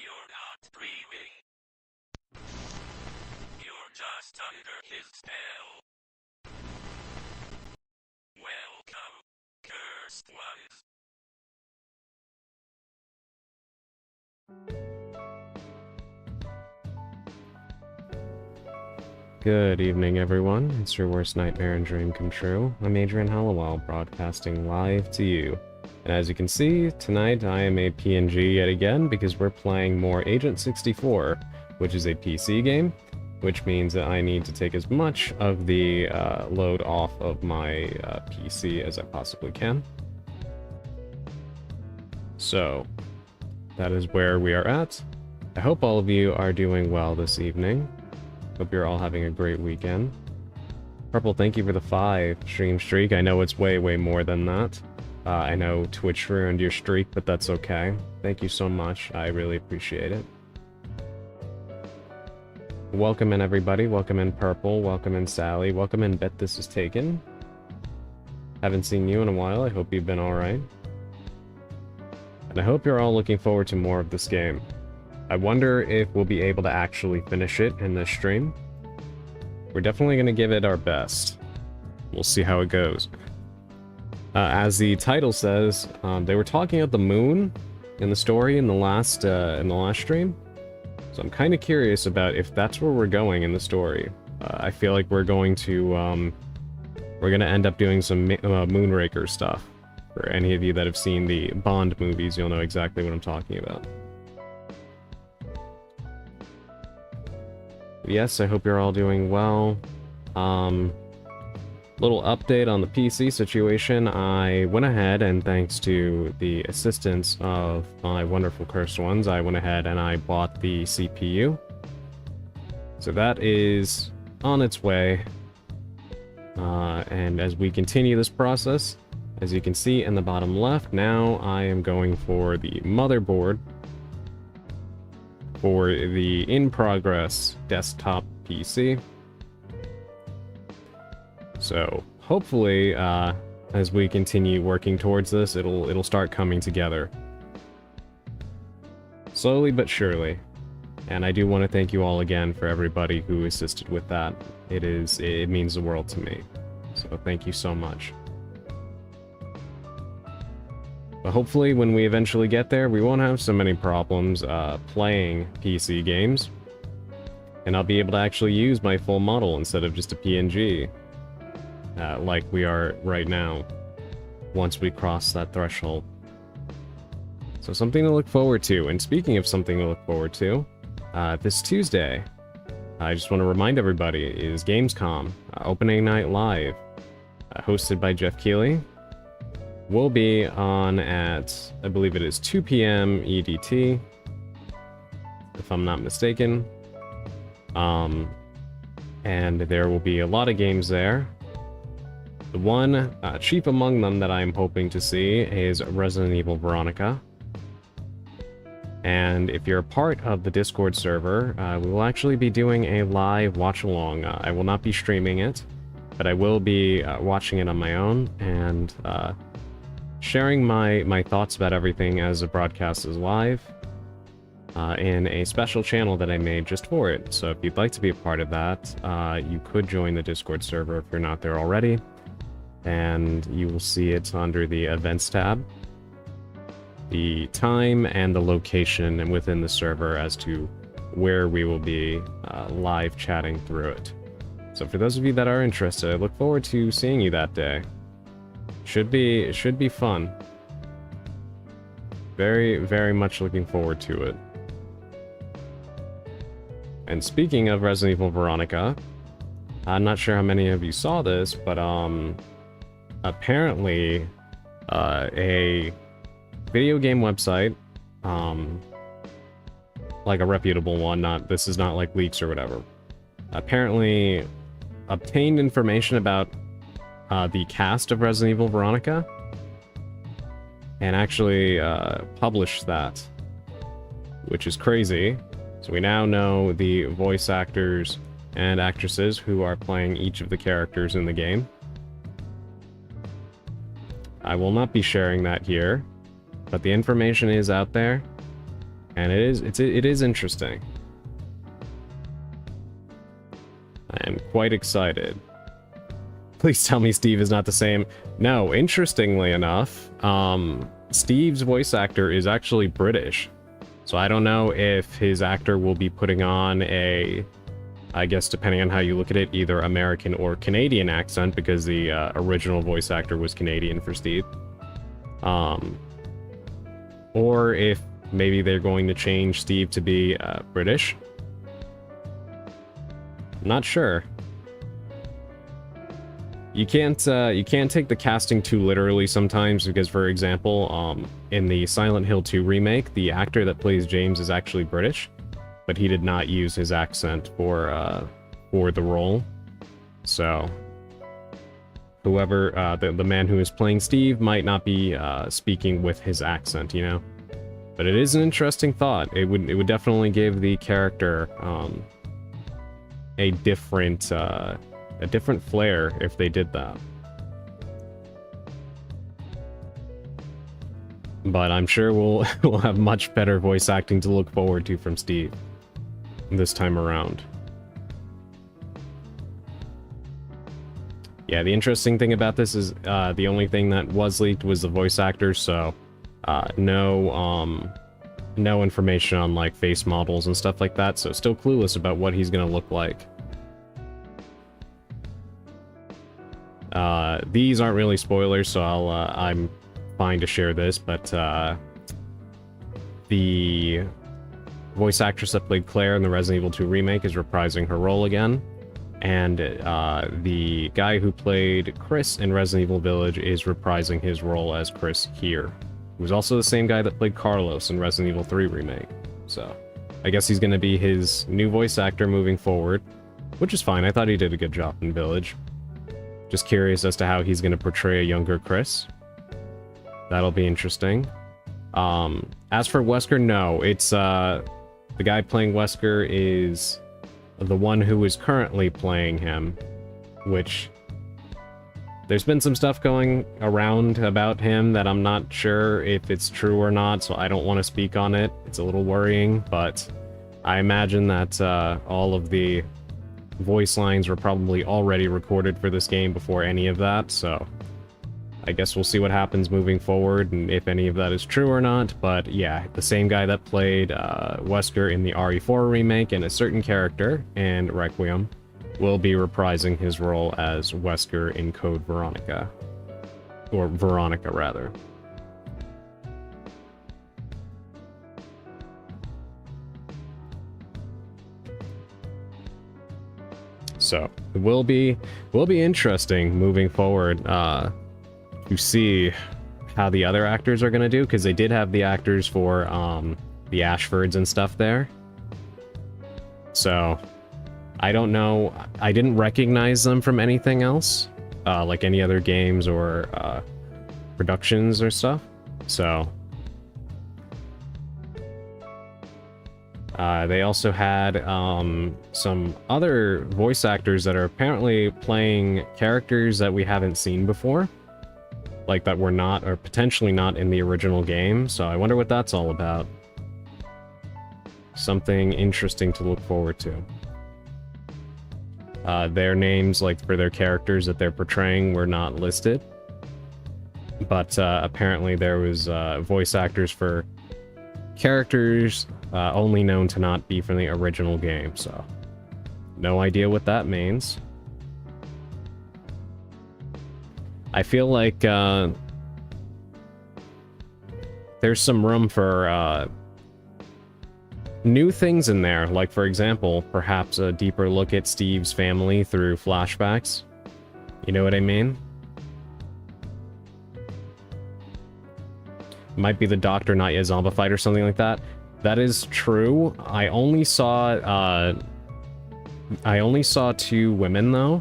You're not breathing. You're just under his spell. Welcome, cursed ones. Good evening, everyone. It's your worst nightmare and dream come true. I'm Adrian Hallowell, broadcasting live to you. And as you can see, tonight I am a PNG yet again because we're playing more Agent 64, which is a PC game, which means that I need to take as much of the load off of my PC as I possibly can. So, that is where we are at. I hope all of you are doing well this evening. Hope you're all having a great weekend. Purple, thank you for the 5 stream streak. I know it's way, way more than that. I know Twitch ruined your streak, but that's okay. Thank you so much. I really appreciate it. Welcome in, everybody. Welcome in, Purple. Welcome in, Sally. Welcome in, Bet This Is Taken. Haven't seen you in a while. I hope you've been alright. And I hope you're all looking forward to more of this game. I wonder if we'll be able to actually finish it in this stream. We're definitely going to give it our best. We'll see how it goes. As the title says, they were talking about the moon in the story in the last stream. So I'm kind of curious about if that's where we're going in the story. I feel like we're going to end up doing some Moonraker stuff. For any of you that have seen the Bond movies, you'll know exactly what I'm talking about. Yes, I hope you're all doing well. Little update on the PC situation. I went ahead and thanks to the assistance of my wonderful cursed ones, I went ahead and I bought the CPU. So that is on its way. And as we continue this process, as you can see in the bottom left, now I am going for the motherboard for the in-progress desktop PC. So hopefully, as we continue working towards this, it'll start coming together. Slowly but surely. And I do want to thank you all again for everybody who assisted with that. It means the world to me. So thank you so much. But hopefully when we eventually get there, we won't have so many problems playing PC games. And I'll be able to actually use my full model instead of just a PNG. Like we are right now, once we cross that threshold. So something to look forward to. And speaking of something to look forward to, this Tuesday, I just want to remind everybody, is Gamescom, opening night live, hosted by Jeff Keighley. Will be on at, I believe it is 2 p.m. EDT, if I'm not mistaken. And there will be a lot of games there. The one chief among them that I'm hoping to see is Resident Evil Veronica. And if you're a part of the Discord server, we will actually be doing a live watch-along. I will not be streaming it, but I will be watching it on my own and sharing my thoughts about everything as the broadcast is live in a special channel that I made just for it. So if you'd like to be a part of that, you could join the Discord server if you're not there already. And you will see it under the events tab, the time and the location and within the server as to where we will be live chatting through it. So for those of you that are interested, I look forward to seeing you that day. Should be fun. Very, very much looking forward to it. And speaking of Resident Evil Veronica, I'm not sure how many of you saw this, but apparently a video game website, like a reputable one, this is not like leaks or whatever, apparently obtained information about the cast of Resident Evil Veronica and actually published that, which is crazy. So we now know the voice actors and actresses who are playing each of the characters in the game. I will not be sharing that here, but the information is out there, and it is interesting. I am quite excited. Please tell me Steve is not the same. No, interestingly enough, Steve's voice actor is actually British. So I don't know if his actor will be putting on a, I guess depending on how you look at it, either American or Canadian accent, because the original voice actor was Canadian for Steve. Or if maybe they're going to change Steve to be British. I'm not sure. You can't take the casting too literally sometimes, because for example, in the Silent Hill 2 remake, the actor that plays James is actually British, but he did not use his accent for the role. So whoever the man who is playing Steve might not be speaking with his accent, you know. But it is an interesting thought. It would definitely give the character a different flair if they did that. But I'm sure we'll have much better voice acting to look forward to from Steve this time around. Yeah, the interesting thing about this is the only thing that was leaked was the voice actor, so no information on like face models and stuff like that, so still clueless about what he's gonna look like. These aren't really spoilers, so I'm fine to share this, but the voice actress that played Claire in the Resident Evil 2 remake is reprising her role again. and the guy who played Chris in Resident Evil Village is reprising his role as Chris here. He was also the same guy that played Carlos in Resident Evil 3 Remake. So, I guess he's going to be his new voice actor moving forward, which is fine. I thought he did a good job in Village. Just curious as to how he's going to portray a younger Chris. That'll be interesting. As for Wesker, no. It's, the guy playing Wesker is the one who is currently playing him, which... There's been some stuff going around about him that I'm not sure if it's true or not, so I don't want to speak on it. It's a little worrying, but I imagine that all of the voice lines were probably already recorded for this game before any of that, so I guess we'll see what happens moving forward and if any of that is true or not. But yeah, the same guy that played Wesker in the RE4 remake and a certain character in Requiem will be reprising his role as Wesker in Code Veronica. Or Veronica, rather. So, it will be interesting moving forward to see how the other actors are going to do, because they did have the actors for the Ashfords and stuff there. So... I don't know, I didn't recognize them from anything else, like any other games or productions or stuff, so... they also had some other voice actors that are apparently playing characters that we haven't seen before, like that were not, or potentially not in the original game, so I wonder what that's all about. Something interesting to look forward to. Their names, like, for their characters that they're portraying were not listed. But, apparently there was, voice actors for characters, only known to not be from the original game, so... No idea what that means. I feel like, there's some room for, new things in there, like, for example, perhaps a deeper look at Steve's family through flashbacks. You know what I mean? Might be the Doctor Not Yet Zombified or something like that. That is true. I only saw 2 women, though.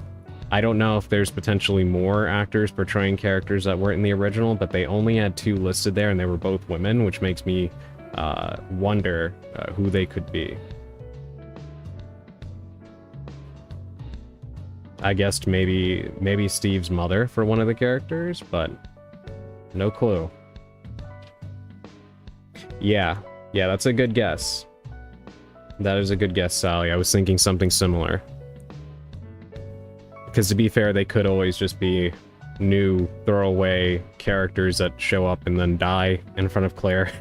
I don't know if there's potentially more actors portraying characters that weren't in the original, but they only had 2 listed there, and they were both women, which makes me wonder who they could be. I guessed maybe Steve's mother for one of the characters, but no clue. Yeah, that's a good guess. That is a good guess, Sally. I was thinking something similar. Because to be fair, they could always just be new throwaway characters that show up and then die in front of Claire.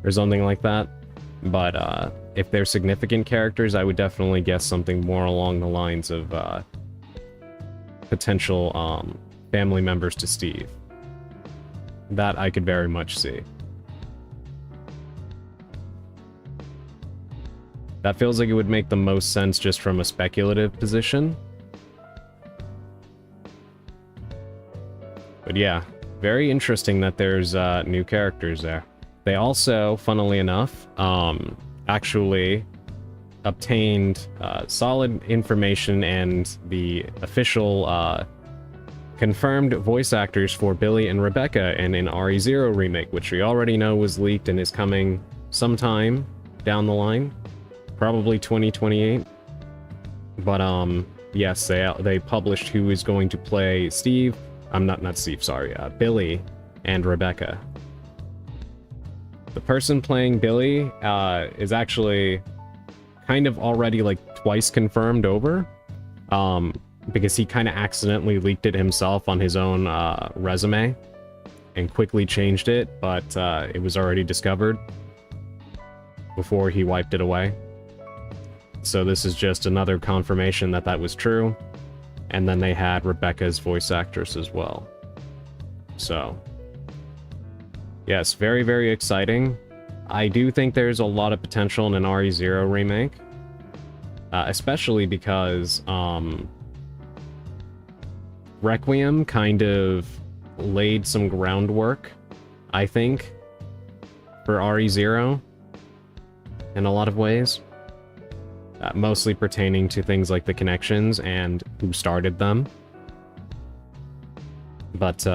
Or something like that. But if they're significant characters, I would definitely guess something more along the lines of potential family members to Steve. That I could very much see. That feels like it would make the most sense just from a speculative position. But yeah, very interesting that there's new characters there. They also, funnily enough, actually obtained solid information and the official confirmed voice actors for Billy and Rebecca in an RE0 remake, which we already know was leaked and is coming sometime down the line, probably 2028. But yes, they published who is going to play Steve. Not Steve, sorry, Billy and Rebecca. The person playing Billy is actually kind of already, like, twice confirmed over. Because he kind of accidentally leaked it himself on his own resume and quickly changed it, but it was already discovered before he wiped it away. So this is just another confirmation that that was true. And then they had Rebecca's voice actress as well. So... yes, very, very exciting. I do think there's a lot of potential in an RE0 remake. Especially because, Requiem kind of laid some groundwork, I think, for RE0 in a lot of ways. Mostly pertaining to things like the connections and who started them. But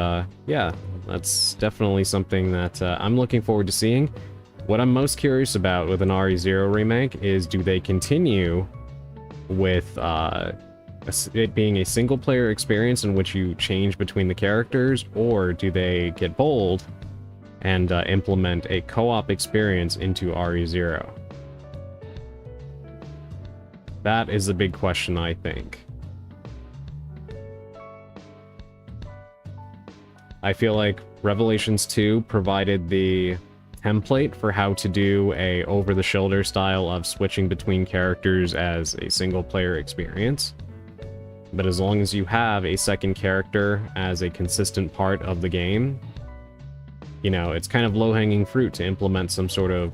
yeah, that's definitely something that I'm looking forward to seeing. What I'm most curious about with an RE0 remake is, do they continue with it being a single-player experience in which you change between the characters, or do they get bold and implement a co-op experience into RE0? That is the big question, I think. I feel like Revelations 2 provided the template for how to do a over-the-shoulder style of switching between characters as a single-player experience. But as long as you have a second character as a consistent part of the game, you know, it's kind of low-hanging fruit to implement some sort of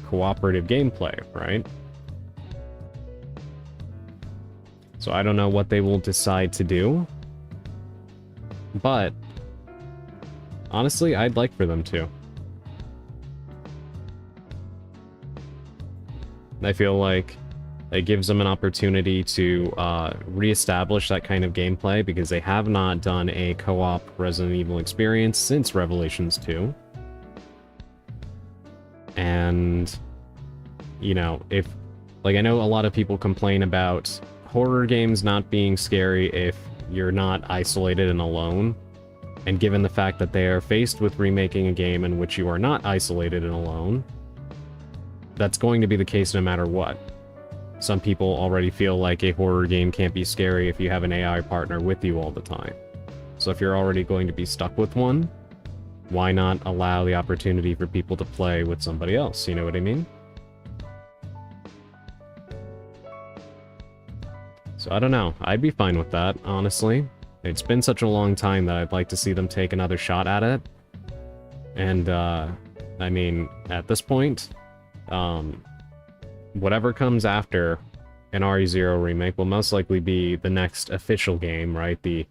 cooperative gameplay, right? So I don't know what they will decide to do, but honestly, I'd like for them to. I feel like it gives them an opportunity to reestablish that kind of gameplay, because they have not done a co-op Resident Evil experience since Revelations 2. And, you know, if, like, I know a lot of people complain about horror games not being scary if you're not isolated and alone. And given the fact that they are faced with remaking a game in which you are not isolated and alone, that's going to be the case no matter what. Some people already feel like a horror game can't be scary if you have an AI partner with you all the time. So if you're already going to be stuck with one, why not allow the opportunity for people to play with somebody else? You know what I mean? So I don't know. I'd be fine with that, honestly. It's been such a long time that I'd like to see them take another shot at it. And, I mean, at this point, whatever comes after an RE0 remake will most likely be the next official game, right? The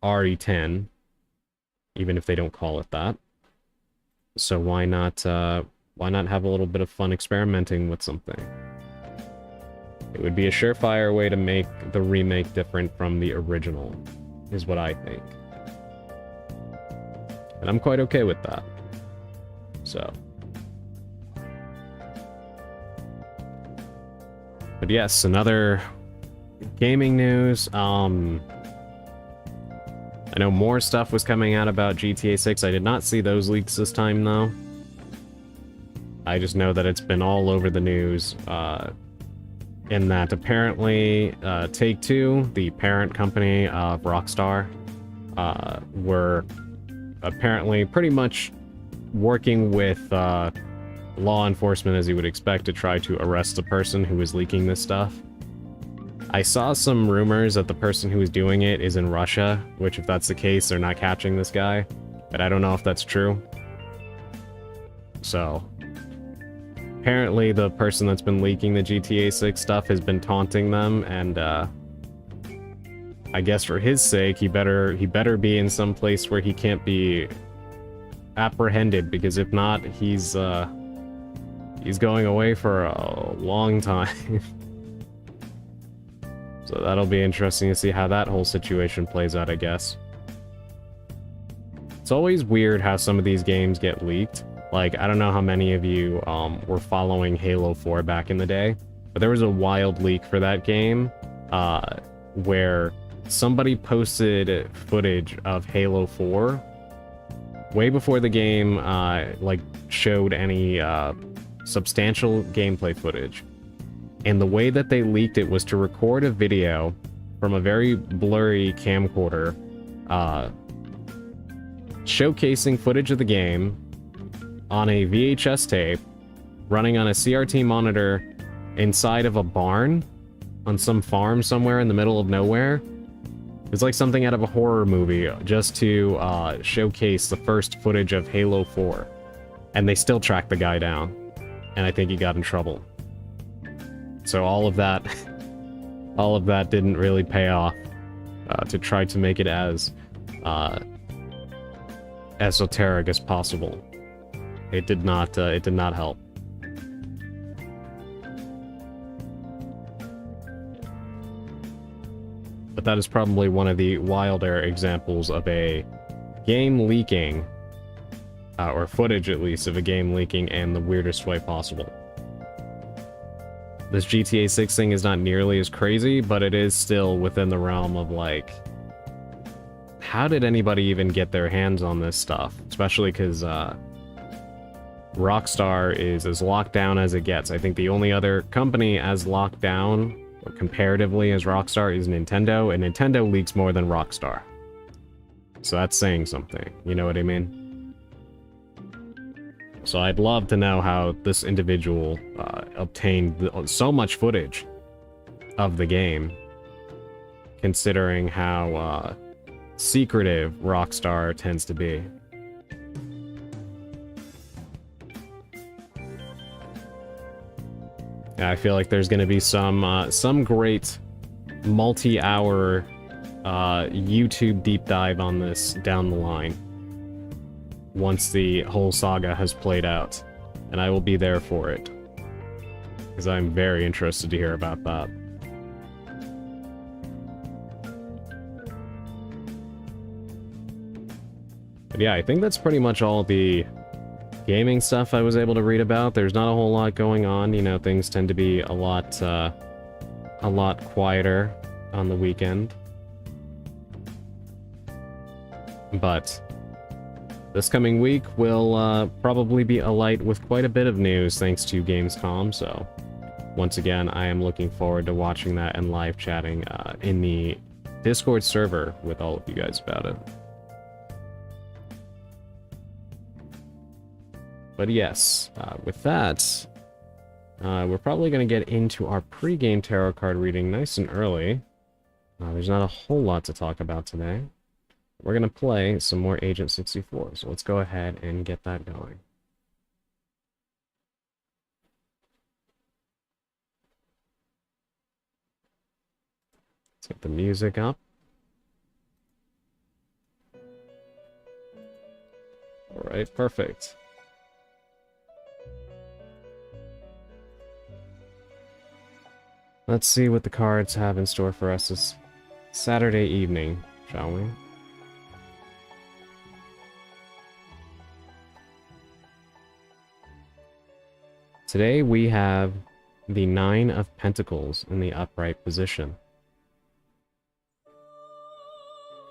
RE10, even if they don't call it that. So why not have a little bit of fun experimenting with something? It would be a surefire way to make the remake different from the original, is what I think. And I'm quite okay with that. So. But yes, another gaming news. I know more stuff was coming out about GTA 6. I did not see those leaks this time, though. I just know that it's been all over the news. In that apparently Take-Two, the parent company of Rockstar, were apparently pretty much working with law enforcement, as you would expect, to try to arrest the person who was leaking this stuff. I saw some rumors that the person who was doing it is in Russia, which if that's the case, they're not catching this guy, but I don't know if that's true. So apparently the person that's been leaking the GTA 6 stuff has been taunting them, and I guess for his sake, he better be in some place where he can't be apprehended, because if not, he's going away for a long time. So that'll be interesting to see how that whole situation plays out, I guess. It's always weird how some of these games get leaked. Like, I don't know how many of you were following Halo 4 back in the day, but there was a wild leak for that game where somebody posted footage of Halo 4 way before the game like showed any substantial gameplay footage. And the way that they leaked it was to record a video from a very blurry camcorder showcasing footage of the game on a VHS tape, running on a CRT monitor inside of a barn on some farm somewhere in the middle of nowhere. It's like something out of a horror movie, just to showcase the first footage of Halo 4. And they still tracked the guy down. And I think he got in trouble. So all of that didn't really pay off. to try to make it as esoteric as possible. It did not help. But that is probably one of the wilder examples of a game leaking, or footage at least of a game leaking in the weirdest way possible. This GTA 6 thing is not nearly as crazy, but it is still within the realm of like, how did anybody even get their hands on this stuff? Especially because Rockstar is as locked down as it gets. I think the only other company as locked down, or comparatively as Rockstar, is Nintendo, and Nintendo leaks more than Rockstar. So that's saying something, you know what I mean? So I'd love to know how this individual obtained so much footage of the game, considering how secretive Rockstar tends to be. Yeah, I feel like there's going to be some great multi-hour YouTube deep dive on this down the line, once the whole saga has played out, and I will be there for it, because I'm very interested to hear about that. But yeah, I think that's pretty much all the gaming stuff I was able to read about. There's not a whole lot going on, you know, things tend to be a lot quieter on the weekend. But this coming week will probably be alight with quite a bit of news thanks to Gamescom, so once again, I am looking forward to watching that and live chatting in the Discord server with all of you guys about it. But yes, with that, we're probably going to get into our pre-game tarot card reading nice and early. There's not a whole lot to talk about today. We're going to play some more Agent 64, so let's go ahead and get that going. Let's get the music up. Alright, perfect. Let's see what the cards have in store for us this Saturday evening, shall we? Today we have the Nine of Pentacles in the upright position.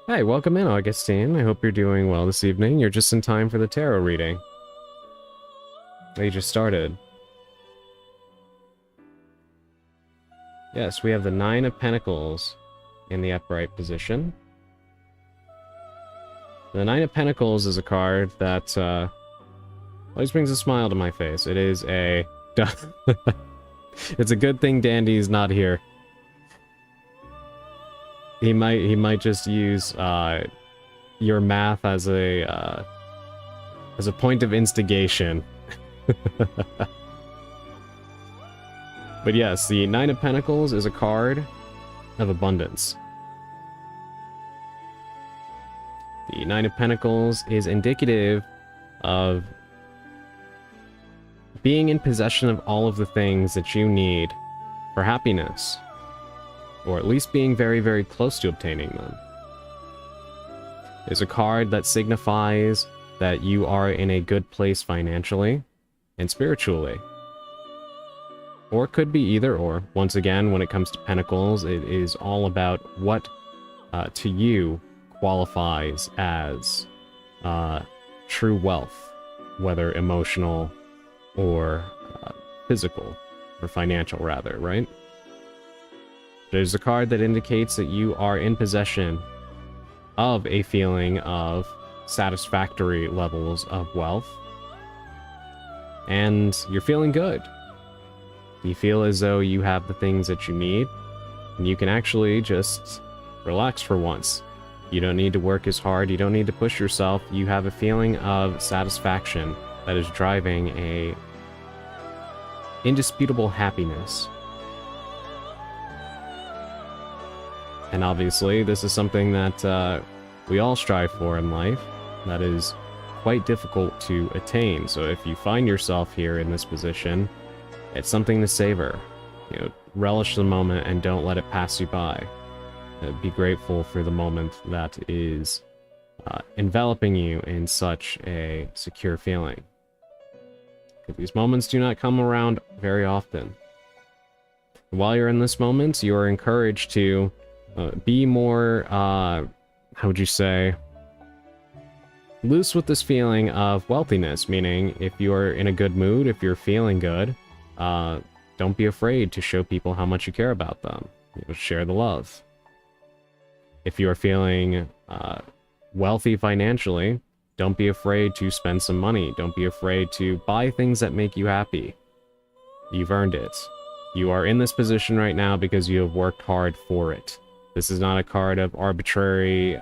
Hey, welcome in, Augustine. I hope you're doing well this evening. You're just in time for the tarot reading. They just started. Yes, we have the Nine of Pentacles in the upright position. The Nine of Pentacles is a card that always brings a smile to my face. It is a... It's a good thing Dandy's not here. He might just use your math as a point of instigation. But yes, the Nine of Pentacles is a card of abundance. The Nine of Pentacles is indicative of being in possession of all of the things that you need for happiness, or at least being very, very close to obtaining them. It's a card that signifies that you are in a good place financially and spiritually. Or it could be either or. Once again, when it comes to Pentacles, it is all about what to you qualifies as true wealth, whether emotional or physical, or financial rather, right? There's a card that indicates that you are in possession of a feeling of satisfactory levels of wealth, and you're feeling good. You feel as though you have the things that you need, and you can actually just relax for once. You don't need to work as hard, you don't need to push yourself, you have a feeling of satisfaction that is driving a indisputable happiness. And obviously, this is something that we all strive for in life. That is quite difficult to attain. So if you find yourself here in this position, it's something to savor. You know, relish the moment and don't let it pass you by. Be grateful for the moment that is enveloping you in such a secure feeling. These moments do not come around very often. While you're in this moment, you are encouraged to be more, how would you say, loose with this feeling of wealthiness, meaning if you're in a good mood, if you're feeling good, don't be afraid to show people how much you care about them. You know, share the love. If you are feeling wealthy financially, don't be afraid to spend some money. Don't be afraid to buy things that make you happy. You've earned it. You are in this position right now because you have worked hard for it. This is not a card of arbitrary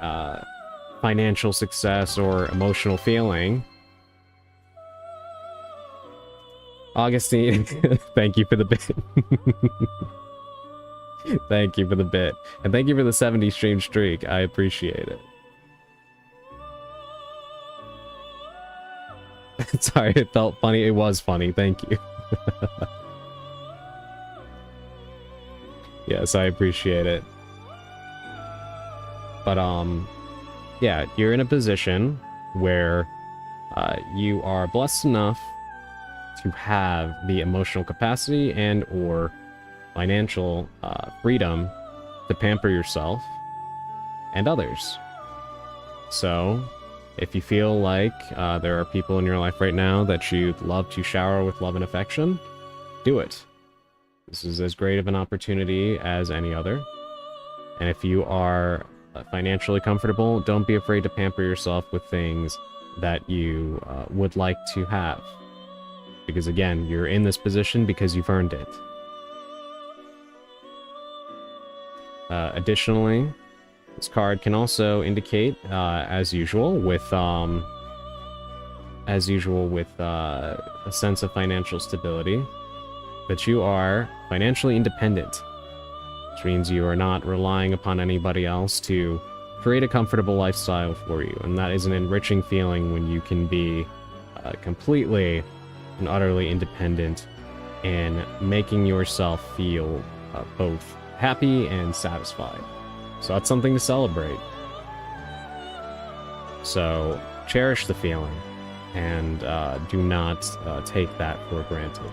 financial success or emotional feeling. Augustine, thank you for the bit. Thank you for the bit. And thank you for the 70 stream streak. I appreciate it. Sorry, it felt funny. It was funny. Thank you. Yes, I appreciate it. But, yeah, you're in a position where you are blessed enough to have the emotional capacity and or financial freedom to pamper yourself and others. So, if you feel like there are people in your life right now that you'd love to shower with love and affection, do it. This is as great of an opportunity as any other. And if you are financially comfortable, don't be afraid to pamper yourself with things that you would like to have. Because again, you're in this position because you've earned it. Additionally, this card can also indicate, as usual, with a sense of financial stability, that you are financially independent, which means you are not relying upon anybody else to create a comfortable lifestyle for you, and that is an enriching feeling when you can be completely and utterly independent in making yourself feel both happy and satisfied. So that's something to celebrate. So cherish the feeling and do not take that for granted.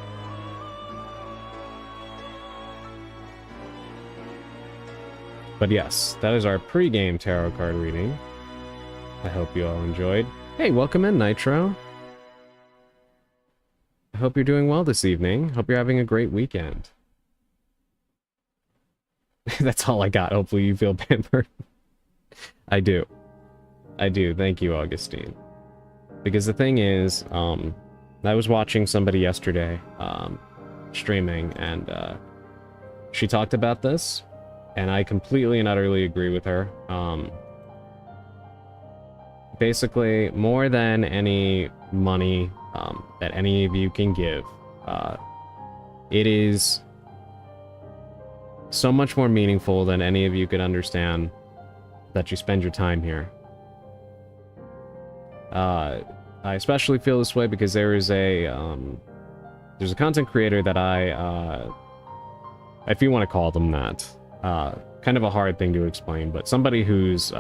But yes, that is our pre-game tarot card reading. I hope you all enjoyed. Hey, welcome in, Nitro. I hope you're doing well this evening. Hope you're having a great weekend. That's all I got. Hopefully you feel pampered. I do. I do. Thank you, Augustine. Because the thing is, I was watching somebody yesterday, streaming, and she talked about this, and I completely and utterly agree with her. Basically, more than any money that any of you can give, it is so much more meaningful than any of you could understand that you spend your time here. I especially feel this way because there is there's a content creator that if you want to call them that, kind of a hard thing to explain, but somebody whose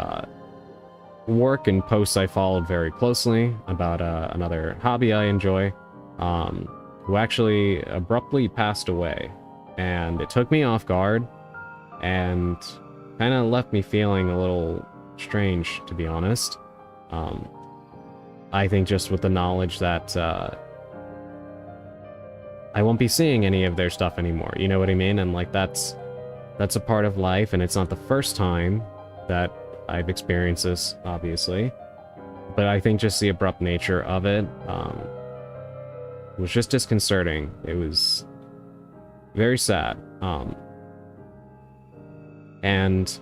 work and posts I followed very closely about another hobby I enjoy, who actually abruptly passed away. And it took me off guard and kind of left me feeling a little strange, to be honest. I think just with the knowledge that I won't be seeing any of their stuff anymore, you know what I mean? And like that's a part of life, and it's not the first time that I've experienced this, obviously. But I think just the abrupt nature of it was just disconcerting. It was very sad. And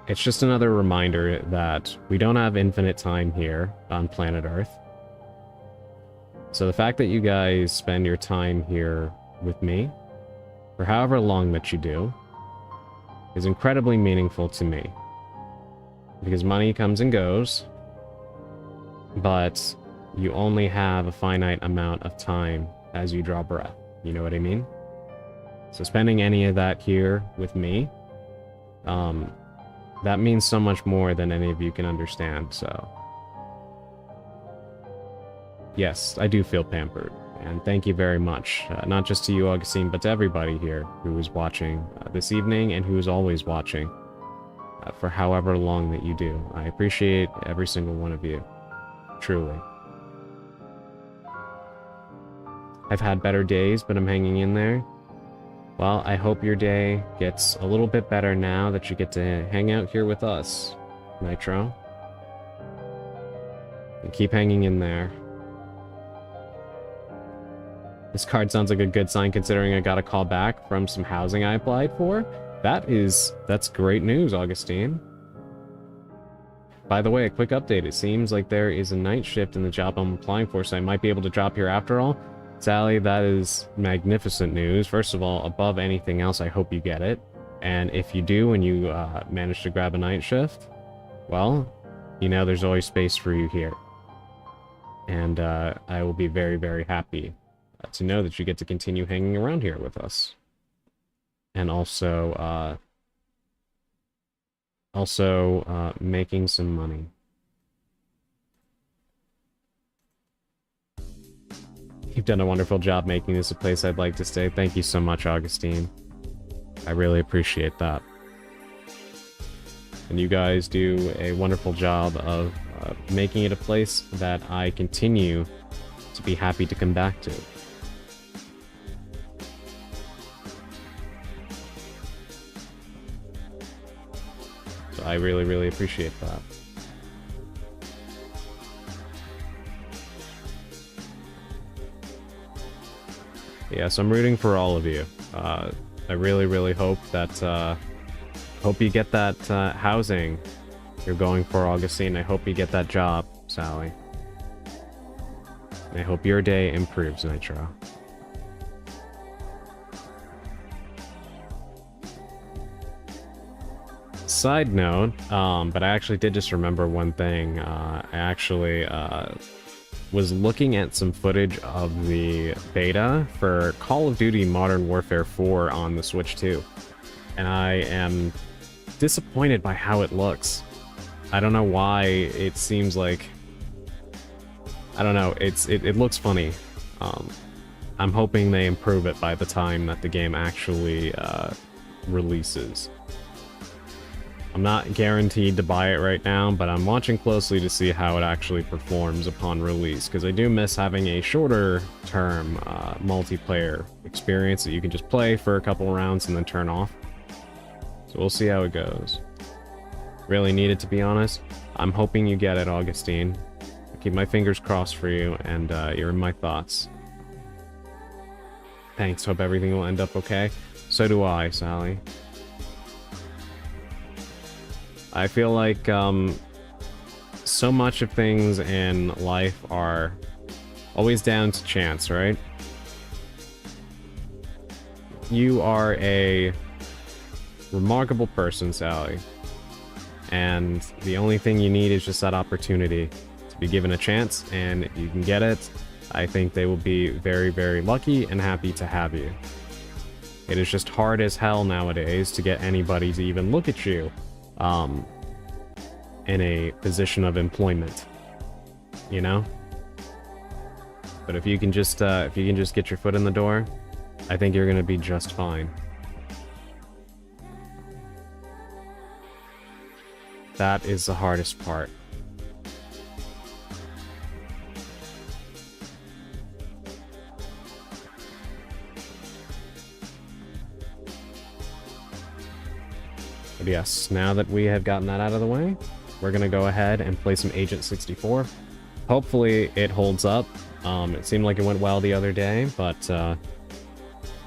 it's just another reminder that we don't have infinite time here on planet Earth. So the fact that you guys spend your time here with me, for however long that you do, is incredibly meaningful to me. Because money comes and goes, but you only have a finite amount of time as you draw breath. You know what I mean? So spending any of that here with me, that means so much more than any of you can understand, so... Yes, I do feel pampered, and thank you very much. Not just to you, Augustine, but to everybody here who is watching this evening and who is always watching for however long that you do. I appreciate every single one of you, truly. I've had better days, but I'm hanging in there. Well, I hope your day gets a little bit better now that you get to hang out here with us, Nitro. And keep hanging in there. This card sounds like a good sign considering I got a call back from some housing I applied for. That's great news, Augustine. By the way, a quick update. It seems like there is a night shift in the job I'm applying for, so I might be able to drop here after all. Sally, that is magnificent news. First of all, above anything else, I hope you get it. And if you do and you manage to grab a night shift, well, you know there's always space for you here. And I will be very, very happy to know that you get to continue hanging around here with us. And also making some money. You've done a wonderful job making this a place I'd like to stay. Thank you so much, Augustine. I really appreciate that. And you guys do a wonderful job of making it a place that I continue to be happy to come back to. So I really, really appreciate that. Yeah, so I'm rooting for all of you. I really, really hope that, hope you get that housing you're going for, Augustine. I hope you get that job, Sally. And I hope your day improves, Nitro. Side note, but I actually did just remember one thing. I actually, was looking at some footage of the beta for Call of Duty Modern Warfare 4 on the Switch 2. And I am disappointed by how it looks. I don't know why it seems like... I don't know, it looks funny. I'm hoping they improve it by the time that the game actually releases. I'm not guaranteed to buy it right now, but I'm watching closely to see how it actually performs upon release, because I do miss having a shorter-term multiplayer experience that you can just play for a couple rounds and then turn off. So we'll see how it goes. Really need it, to be honest. I'm hoping you get it, Augustine. I keep my fingers crossed for you, and you're in my thoughts. Thanks, hope everything will end up okay. So do I, Sally. I feel like so much of things in life are always down to chance, right? You are a remarkable person, Sally. And the only thing you need is just that opportunity to be given a chance, and if you can get it, I think they will be very, very lucky and happy to have you. It is just hard as hell nowadays to get anybody to even look at you in a position of employment, you know? But if you can just get your foot in the door, I think you're gonna be just fine. That is the hardest part. But yes, now that we have gotten that out of the way, we're gonna go ahead and play some Agent 64. Hopefully it holds up. It seemed like it went well the other day, but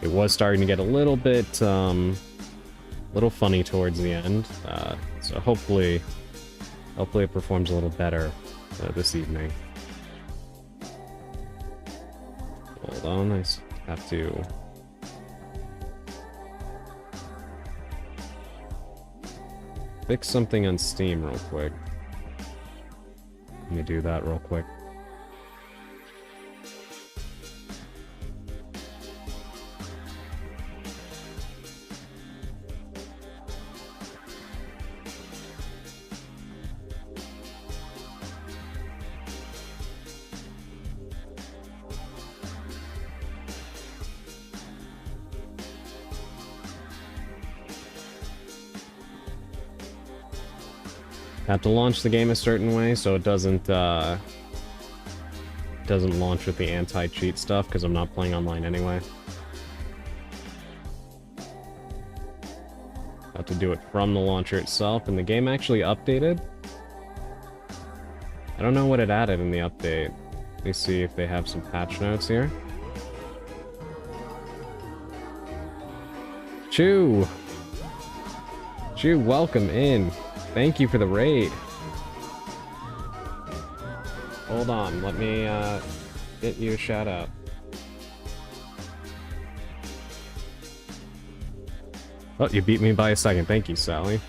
it was starting to get a little bit, little funny towards the end. So hopefully it performs a little better this evening. Hold on, I have to... fix something on Steam real quick. Let me do that real quick. Have to launch the game a certain way so it doesn't launch with the anti-cheat stuff because I'm not playing online anyway. Have to do it from the launcher itself, and the game actually updated. I don't know what it added in the update. Let me see if they have some patch notes here. Chew! Chew, welcome in. Thank you for the raid. Hold on, let me get you a shout out. Oh, you beat me by a second. Thank you, Sally.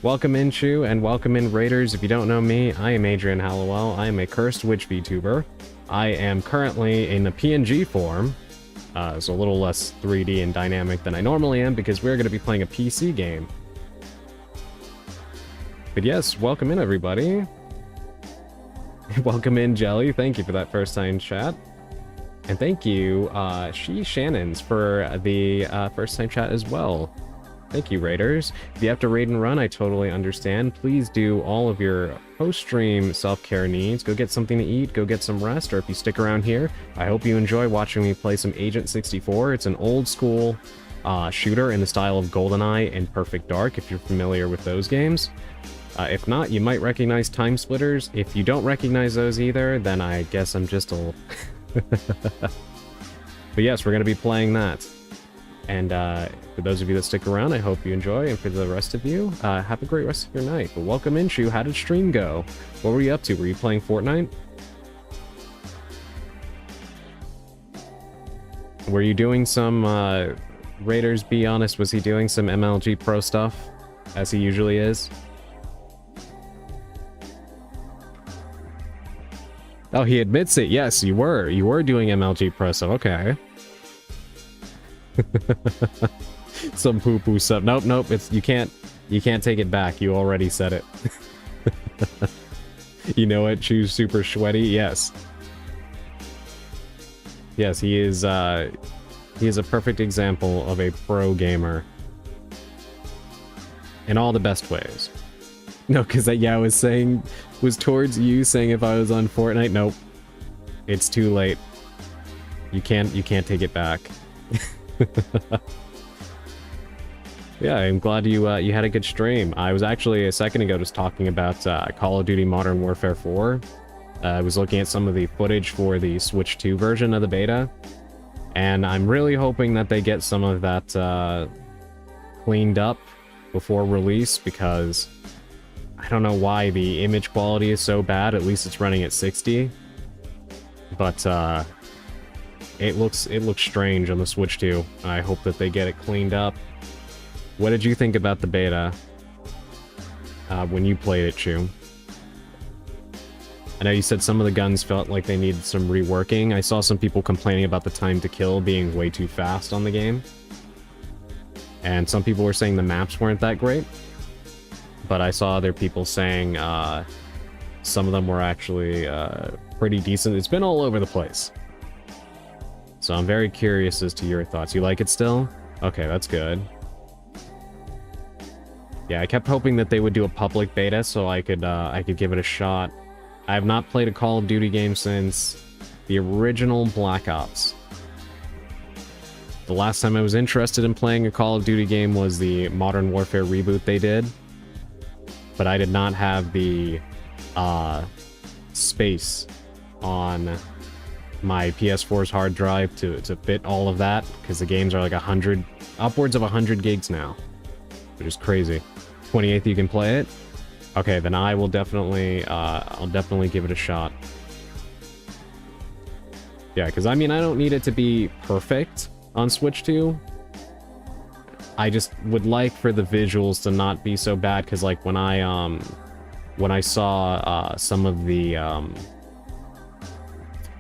Welcome in, Chew, and welcome in, Raiders. If you don't know me, I am Adrian Hallowell. I am a cursed witch VTuber. I am currently in a PNG form, so a little less 3D and dynamic than I normally am because we're going to be playing a PC game. But yes, welcome in, everybody. Welcome in, Jelly. Thank you for that first-time chat. And thank you, Shannons, for the first-time chat as well. Thank you, Raiders. If you have to raid and run, I totally understand. Please do all of your post-stream self-care needs. Go get something to eat, go get some rest, or if you stick around here, I hope you enjoy watching me play some Agent 64. It's an old-school shooter in the style of GoldenEye and Perfect Dark, if you're familiar with those games. If not, you might recognize Time Splitters. If you don't recognize those either, then I guess I'm just old. But yes, we're going to be playing that. And for those of you that stick around, I hope you enjoy. And for the rest of you, have a great rest of your night. But welcome in, Shu. How did stream go? What were you up to? Were you playing Fortnite? Were you doing some... Raiders, be honest, was he doing some MLG Pro stuff? As he usually is? Oh, he admits it. Yes, you were. You were doing MLG Pro stuff. Okay. Some poo-poo stuff. Nope, nope. You can't take it back. You already said it. You know it. Choose super sweaty. Yes. Yes, he is a perfect example of a pro gamer. In all the best ways. No, because I was towards you saying if I was on Fortnite. Nope. It's too late. You can't take it back. Yeah, I'm glad you had a good stream. I was actually a second ago just talking about Call of Duty Modern Warfare 4. I was looking at some of the footage for the Switch 2 version of the beta, and I'm really hoping that they get some of that cleaned up before release, because I don't know why the image quality is so bad. At least it's running at 60. But it looks strange on the Switch 2. I hope that they get it cleaned up. What did you think about the beta when you played it, Chew? I know you said some of the guns felt like they needed some reworking. I saw some people complaining about the time to kill being way too fast on the game. And some people were saying the maps weren't that great. But I saw other people saying some of them were actually pretty decent. It's been all over the place. So I'm very curious as to your thoughts. You like it still? Okay, that's good. Yeah, I kept hoping that they would do a public beta so I could give it a shot. I have not played a Call of Duty game since the original Black Ops. The last time I was interested in playing a Call of Duty game was the Modern Warfare reboot they did. But I did not have the space on my PS4's hard drive to fit all of that, because the games are like upwards of 100 gigs now, which is crazy. 28th you can play it? Okay, then I will definitely, I'll definitely give it a shot. Yeah, because I mean, I don't need it to be perfect on Switch 2. I just would like for the visuals to not be so bad, because like when I saw some of the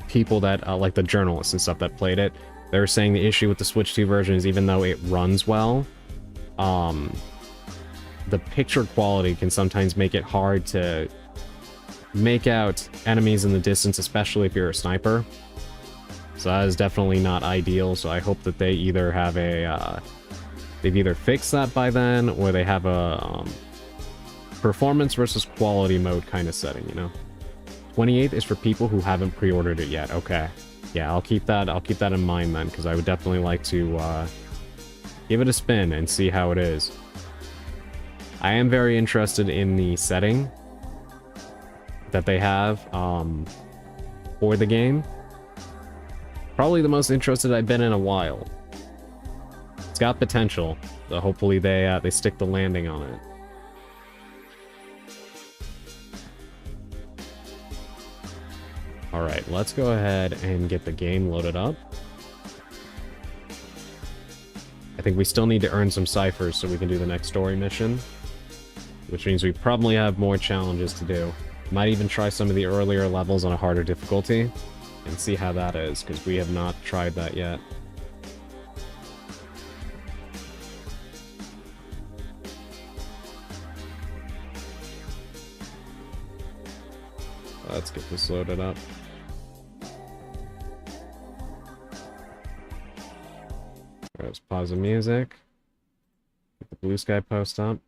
people that like the journalists and stuff that played it, they were saying the issue with the Switch 2 version is even though it runs well, the picture quality can sometimes make it hard to make out enemies in the distance, especially if you're a sniper. So that is definitely not ideal. So I hope that they either have a they've either fixed that by then, or they have a performance versus quality mode kind of setting, you know. 28th is for people who haven't pre-ordered it yet. Okay, yeah, I'll keep that in mind then, because I would definitely like to give it a spin and see how it is. I am very interested in the setting that they have for the game. Probably the most interested I've been in a while. It's got potential, so hopefully they stick the landing on it. Alright, let's go ahead and get the game loaded up. I think we still need to earn some ciphers so we can do the next story mission, which means we probably have more challenges to do. Might even try some of the earlier levels on a harder difficulty and see how that is, because we have not tried that yet. Let's get this loaded up. Let's pause the music. Get the blue sky post up.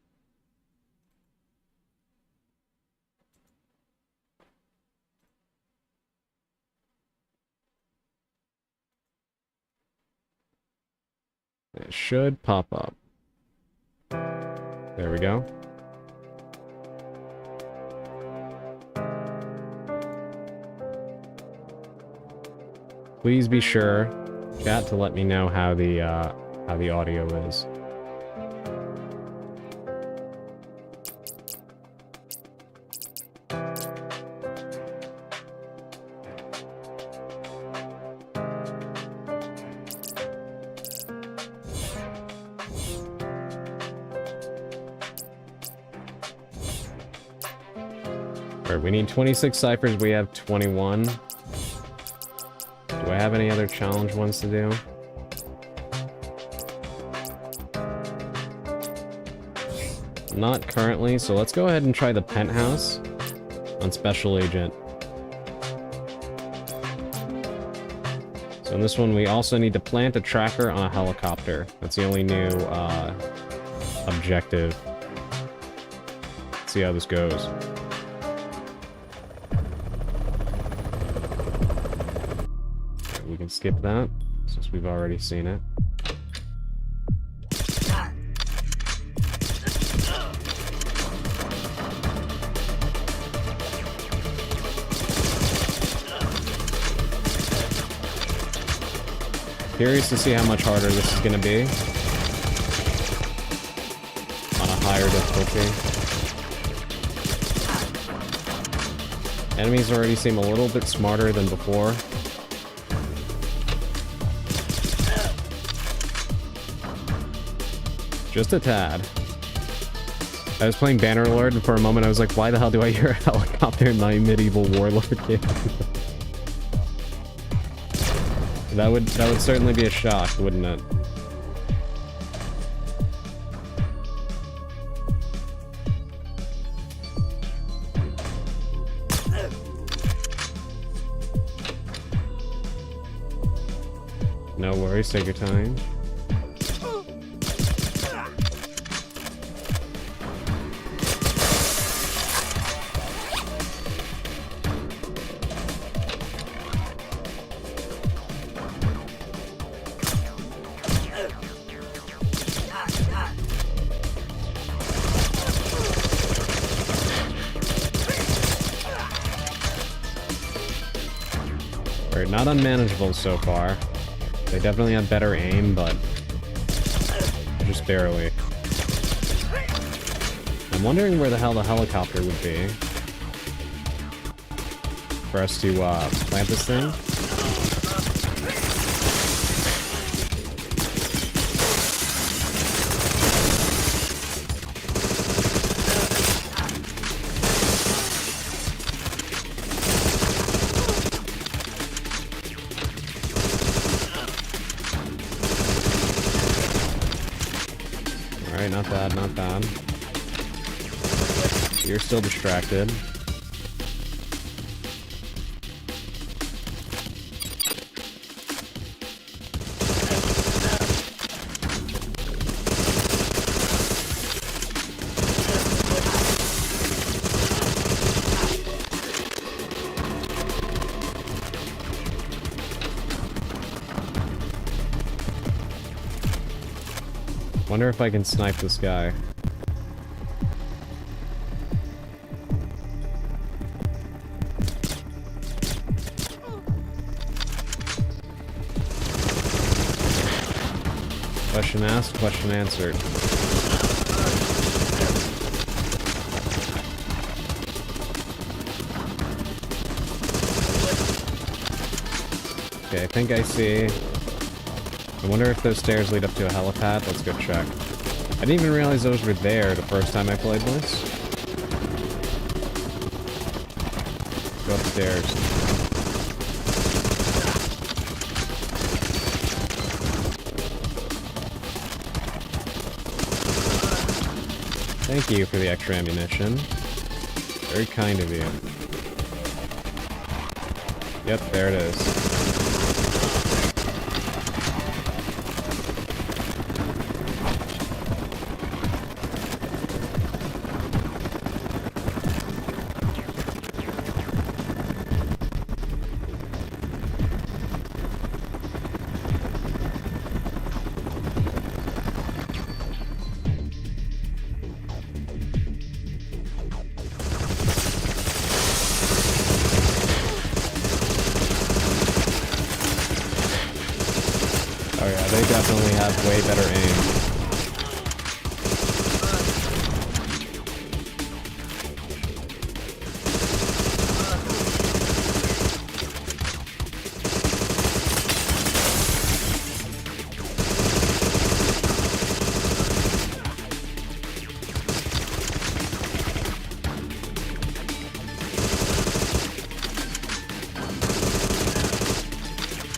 It should pop up. There we go. Please be sure, chat, to let me know how the audio is. Alright, we need 26 ciphers, we have 21. Do I have any other challenge ones to do? Not currently, so let's go ahead and try the penthouse on Special Agent. So in this one, we also need to plant a tracker on a helicopter. That's the only new objective. Let's see how this goes. We can skip that, since we've already seen it. Curious to see how much harder this is going to be on a higher difficulty. Enemies already seem a little bit smarter than before. Just a tad. I was playing Bannerlord, and for a moment I was like, why the hell do I hear a helicopter in my medieval warlord game? That would certainly be a shock, wouldn't it? No worries, take your time. Not unmanageable so far. They definitely have better aim, but just barely. I'm wondering where the hell the helicopter would be for us to plant this thing. bad, not bad. You're still distracted. Wonder if I can snipe this guy. Question asked, question answered. Okay, I think I see. I wonder if those stairs lead up to a helipad. Let's go check. I didn't even realize those were there the first time I played this. Go upstairs. Thank you for the extra ammunition. Very kind of you. Yep, there it is. Oh yeah, they definitely have way better aim.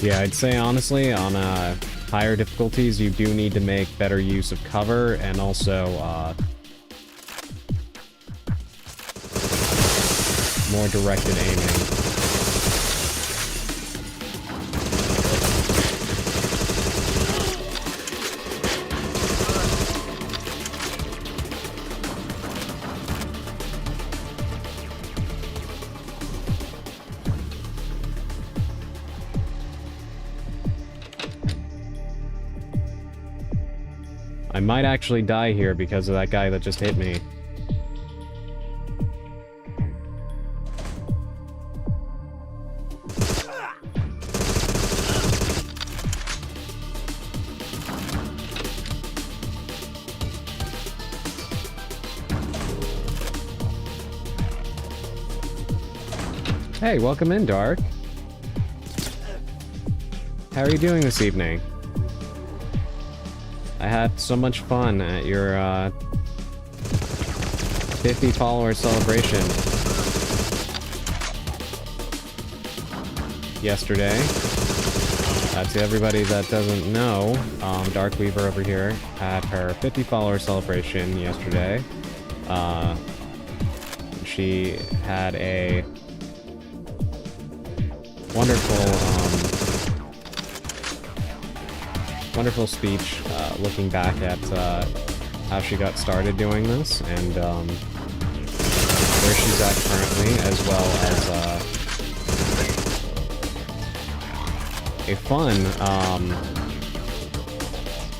Yeah, I'd say honestly, on higher difficulties, you do need to make better use of cover and also more directed aiming. I might actually die here because of that guy that just hit me. Hey, welcome in, Dark. How are you doing this evening? I had so much fun at your 50 follower celebration yesterday. To everybody that doesn't know, Darkweaver over here had her 50 follower celebration yesterday. She had a wonderful speech looking back at how she got started doing this and where she's at currently, as well as a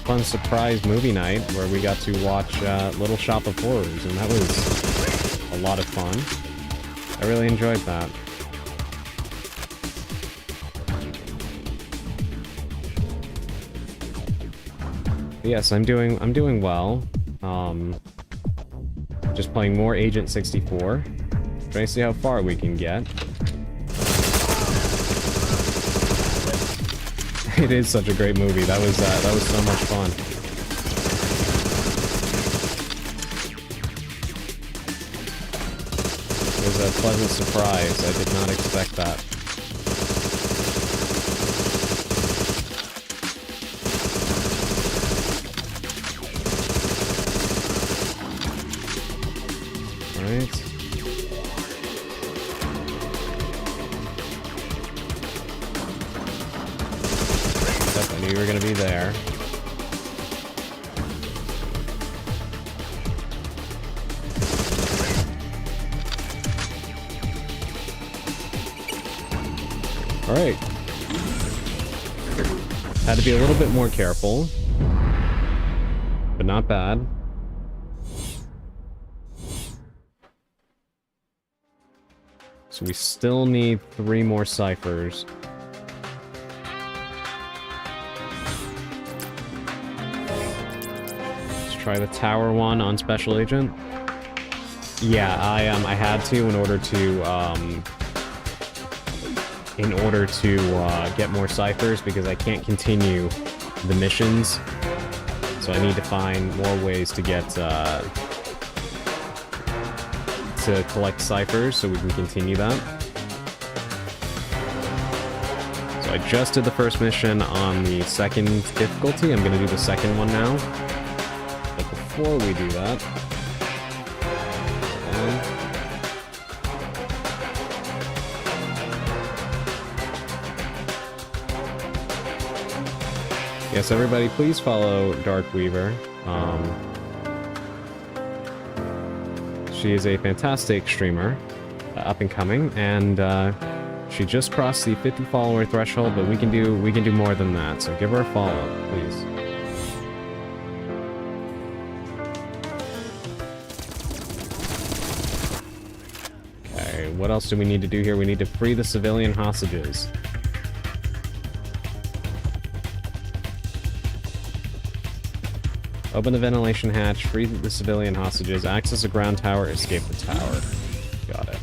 fun surprise movie night where we got to watch Little Shop of Horrors, and that was a lot of fun. I really enjoyed that. Yes, I'm doing well. Just playing more Agent 64. Trying to see how far we can get. It is such a great movie. That was so much fun. It was a pleasant surprise. I did not expect that. you were gonna be there. Alright. Had to be a little bit more careful. But not bad. So we still need 3 more ciphers. Let's try the tower one on Special Agent. Yeah, I had to in order to get more ciphers because I can't continue the missions. So I need to find more ways to get to collect ciphers so we can continue that. So I just did the first mission on the second difficulty. I'm gonna do the second one now. But before we do that, yes, everybody, please follow Dark Weaver. She is a fantastic streamer, up and coming, and she just crossed the 50 follower threshold. But we can do more than that. So give her a follow, please. Okay, what else do we need to do here? We need to free the civilian hostages. Open the ventilation hatch, free the civilian hostages, access the ground tower, escape the tower. Got it.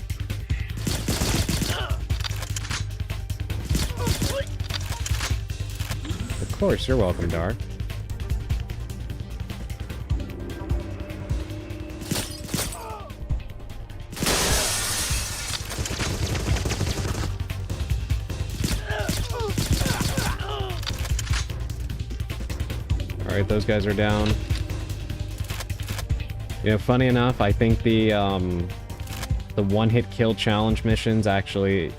Of course, you're welcome, Dark. Alright, those guys are down. You know, funny enough, I think the one-hit kill challenge missions actually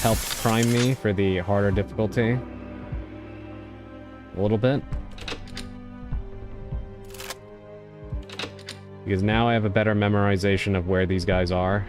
helped prime me for the harder difficulty. A little bit. Because now I have a better memorization of where these guys are.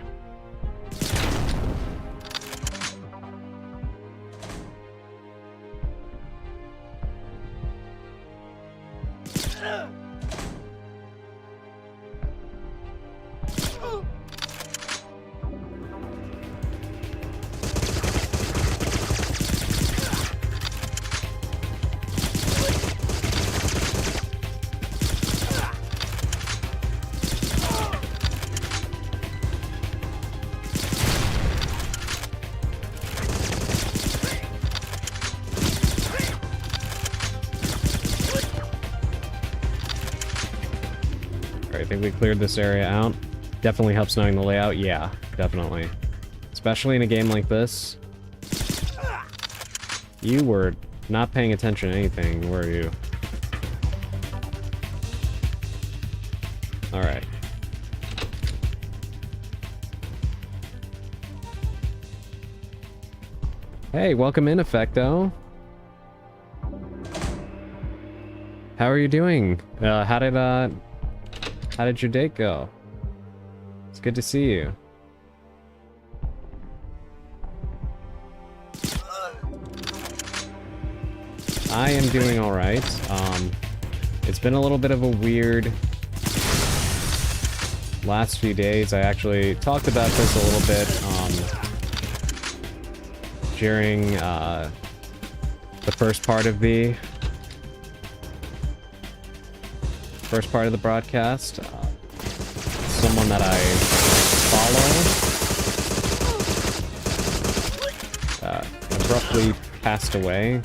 I think we cleared this area out. Definitely helps knowing the layout. Yeah, definitely. Especially in a game like this. You were not paying attention to anything, were you? Alright. Hey, welcome in, Effecto. How are you doing? How did your date go? It's good to see you. I am doing alright. It's been a little bit of a weird last few days. I actually talked about this a little bit during the first part of the broadcast. Someone that I follow abruptly passed away.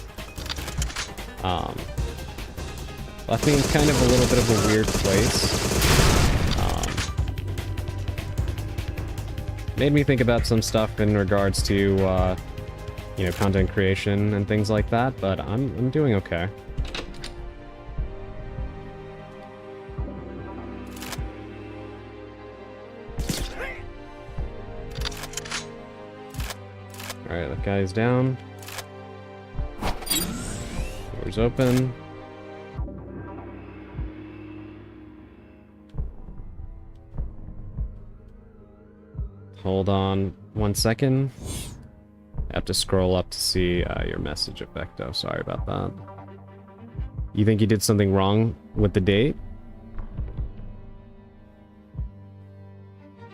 Left me in kind of a little bit of a weird place. Made me think about some stuff in regards to, you know, content creation and things like that, but I'm doing okay. Alright, that guy's down. Doors open. Hold on 1 second. I have to scroll up to see your message, Effecto. Sorry about that. You think you did something wrong with the date?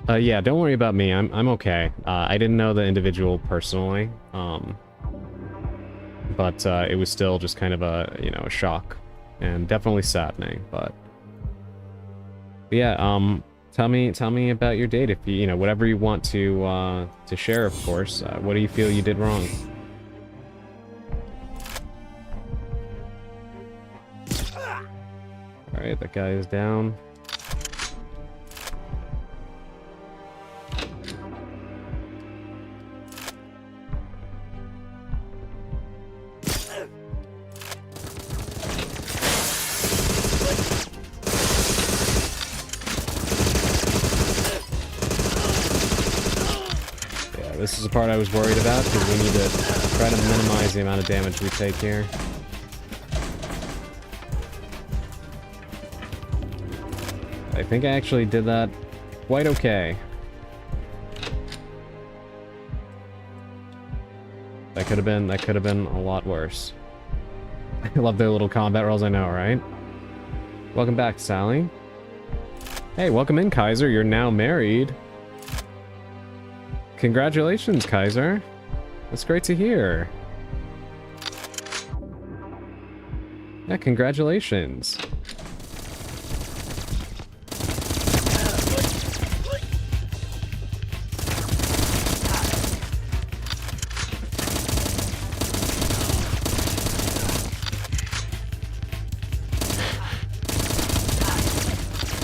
Yeah, don't worry about me. I'm okay. I didn't know the individual personally. But it was still just kind of a, you know, a shock. And definitely saddening, but yeah, tell me about your date if you know, whatever you want to share, of course. What do you feel you did wrong? Alright, that guy is down. This is the part I was worried about, because we need to try to minimize the amount of damage we take here. I think I actually did that quite okay. That could have been a lot worse. I love their little combat rolls, I know, right? Welcome back, Sally. Hey, welcome in, Kaiser. You're now married. Congratulations, Kaiser. That's great to hear. Yeah, congratulations.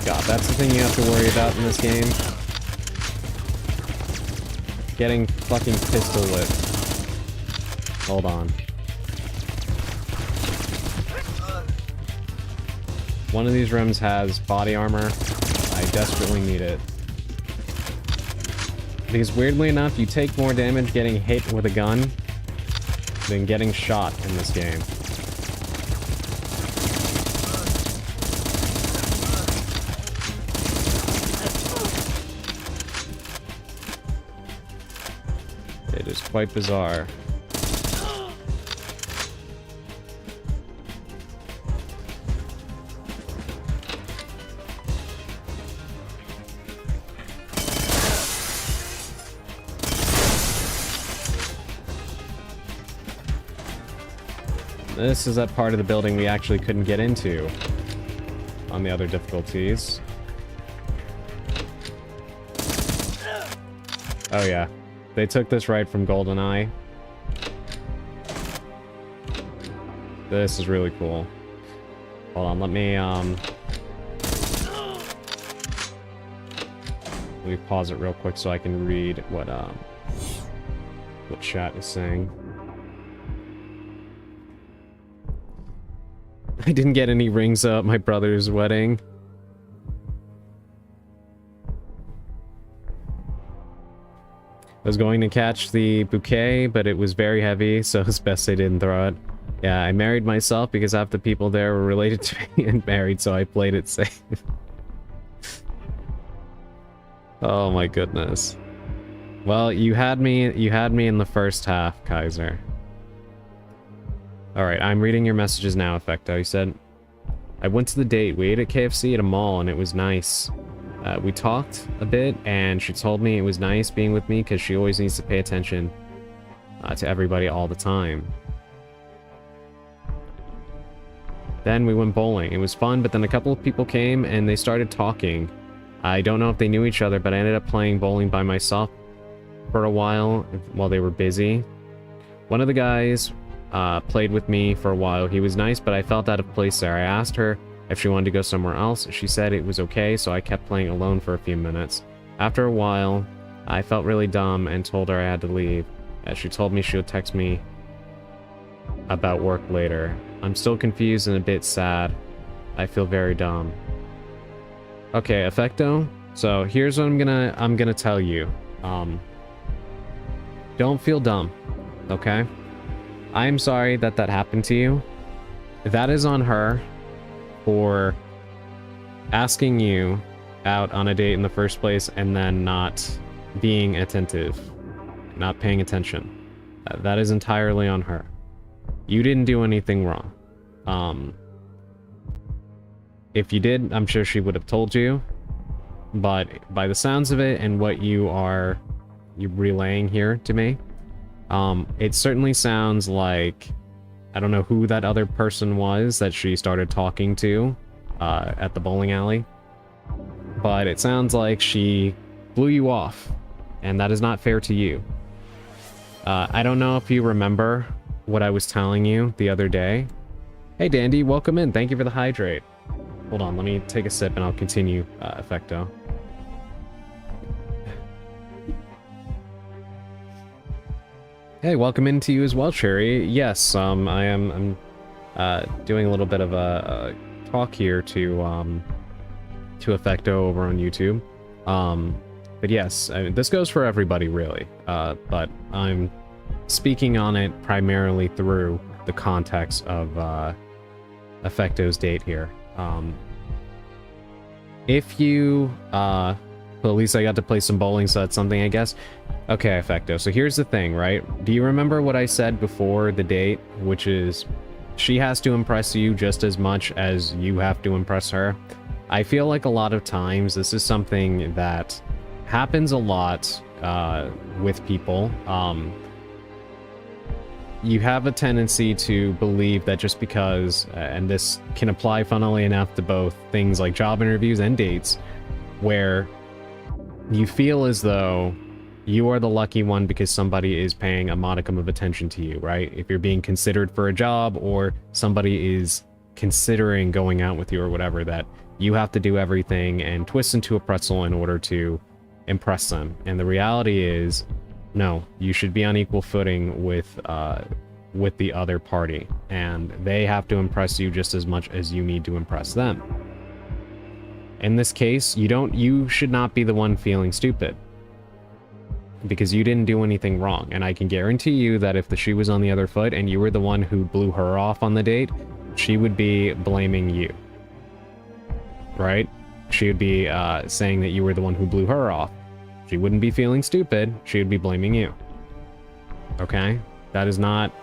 God, that's the thing you have to worry about in this game. Getting fucking pistol whipped. Hold on. One of these rooms has body armor. I desperately need it. Because weirdly enough, you take more damage getting hit with a gun than getting shot in this game. It is quite bizarre. This is that part of the building we actually couldn't get into on the other difficulties. Oh yeah. They took this right from GoldenEye. This is really cool. Hold on, let me pause it real quick so I can read what chat is saying. I didn't get any rings at my brother's wedding. I was going to catch the bouquet, but it was very heavy, so it's best I didn't throw it. Yeah, I married myself because half the people there were related to me and married, so I played it safe. Oh my goodness. Well, you had me in the first half, Kaiser. Alright, I'm reading your messages now, Effecto. You said, I went to the date. We ate at KFC at a mall, and it was nice. We talked a bit, and she told me it was nice being with me because she always needs to pay attention to everybody all the time. Then we went bowling. It was fun, but then a couple of people came, and they started talking. I don't know if they knew each other, but I ended up playing bowling by myself for a while they were busy. One of the guys played with me for a while. He was nice, but I felt out of place there. I asked her if she wanted to go somewhere else. She said it was okay, so I kept playing alone for a few minutes. After a while, I felt really dumb and told her I had to leave. She told me she would text me about work later. I'm still confused and a bit sad. I feel very dumb. Okay, Effecto. So here's what I'm gonna tell you. Don't feel dumb, okay? I'm sorry that happened to you. that is on her for asking you out on a date in the first place and then not being attentive, not paying attention. That is entirely on her. You didn't do anything wrong. If you did, I'm sure she would have told you, but by the sounds of it and what you relaying here to me, it certainly sounds like, I don't know who that other person was that she started talking to at the bowling alley, but it sounds like she blew you off, and that is not fair to you. I don't know if you remember what I was telling you the other day. Hey Dandy, welcome in. Thank you for the hydrate. Hold on, let me take a sip and I'll continue, Effecto. Hey, welcome into you as well, Cherry. Yes, I'm doing a little bit of a talk here to Effecto over on YouTube. But yes, I mean, this goes for everybody really. But I'm speaking on it primarily through the context of Effecto's date here. If you well, at least I got to play some bowling, so that's something, I guess. Okay, Effecto, so here's the thing, right? Do you remember what I said before the date, which is she has to impress you just as much as you have to impress her? I feel like a lot of times this is something that happens a lot with people. You have a tendency to believe that just because, and this can apply funnily enough to both things like job interviews and dates, where you feel as though you are the lucky one because somebody is paying a modicum of attention to you, right? If you're being considered for a job or somebody is considering going out with you or whatever, that you have to do everything and twist into a pretzel in order to impress them. And the reality is, no, you should be on equal footing with the other party, and they have to impress you just as much as you need to impress them. In this case, you should not be the one feeling stupid, because you didn't do anything wrong. And I can guarantee you that if the shoe was on the other foot and you were the one who blew her off on the date, she would be blaming you, right? She would be saying that you were the one who blew her off. She wouldn't be feeling stupid, she would be blaming you. Okay? That's not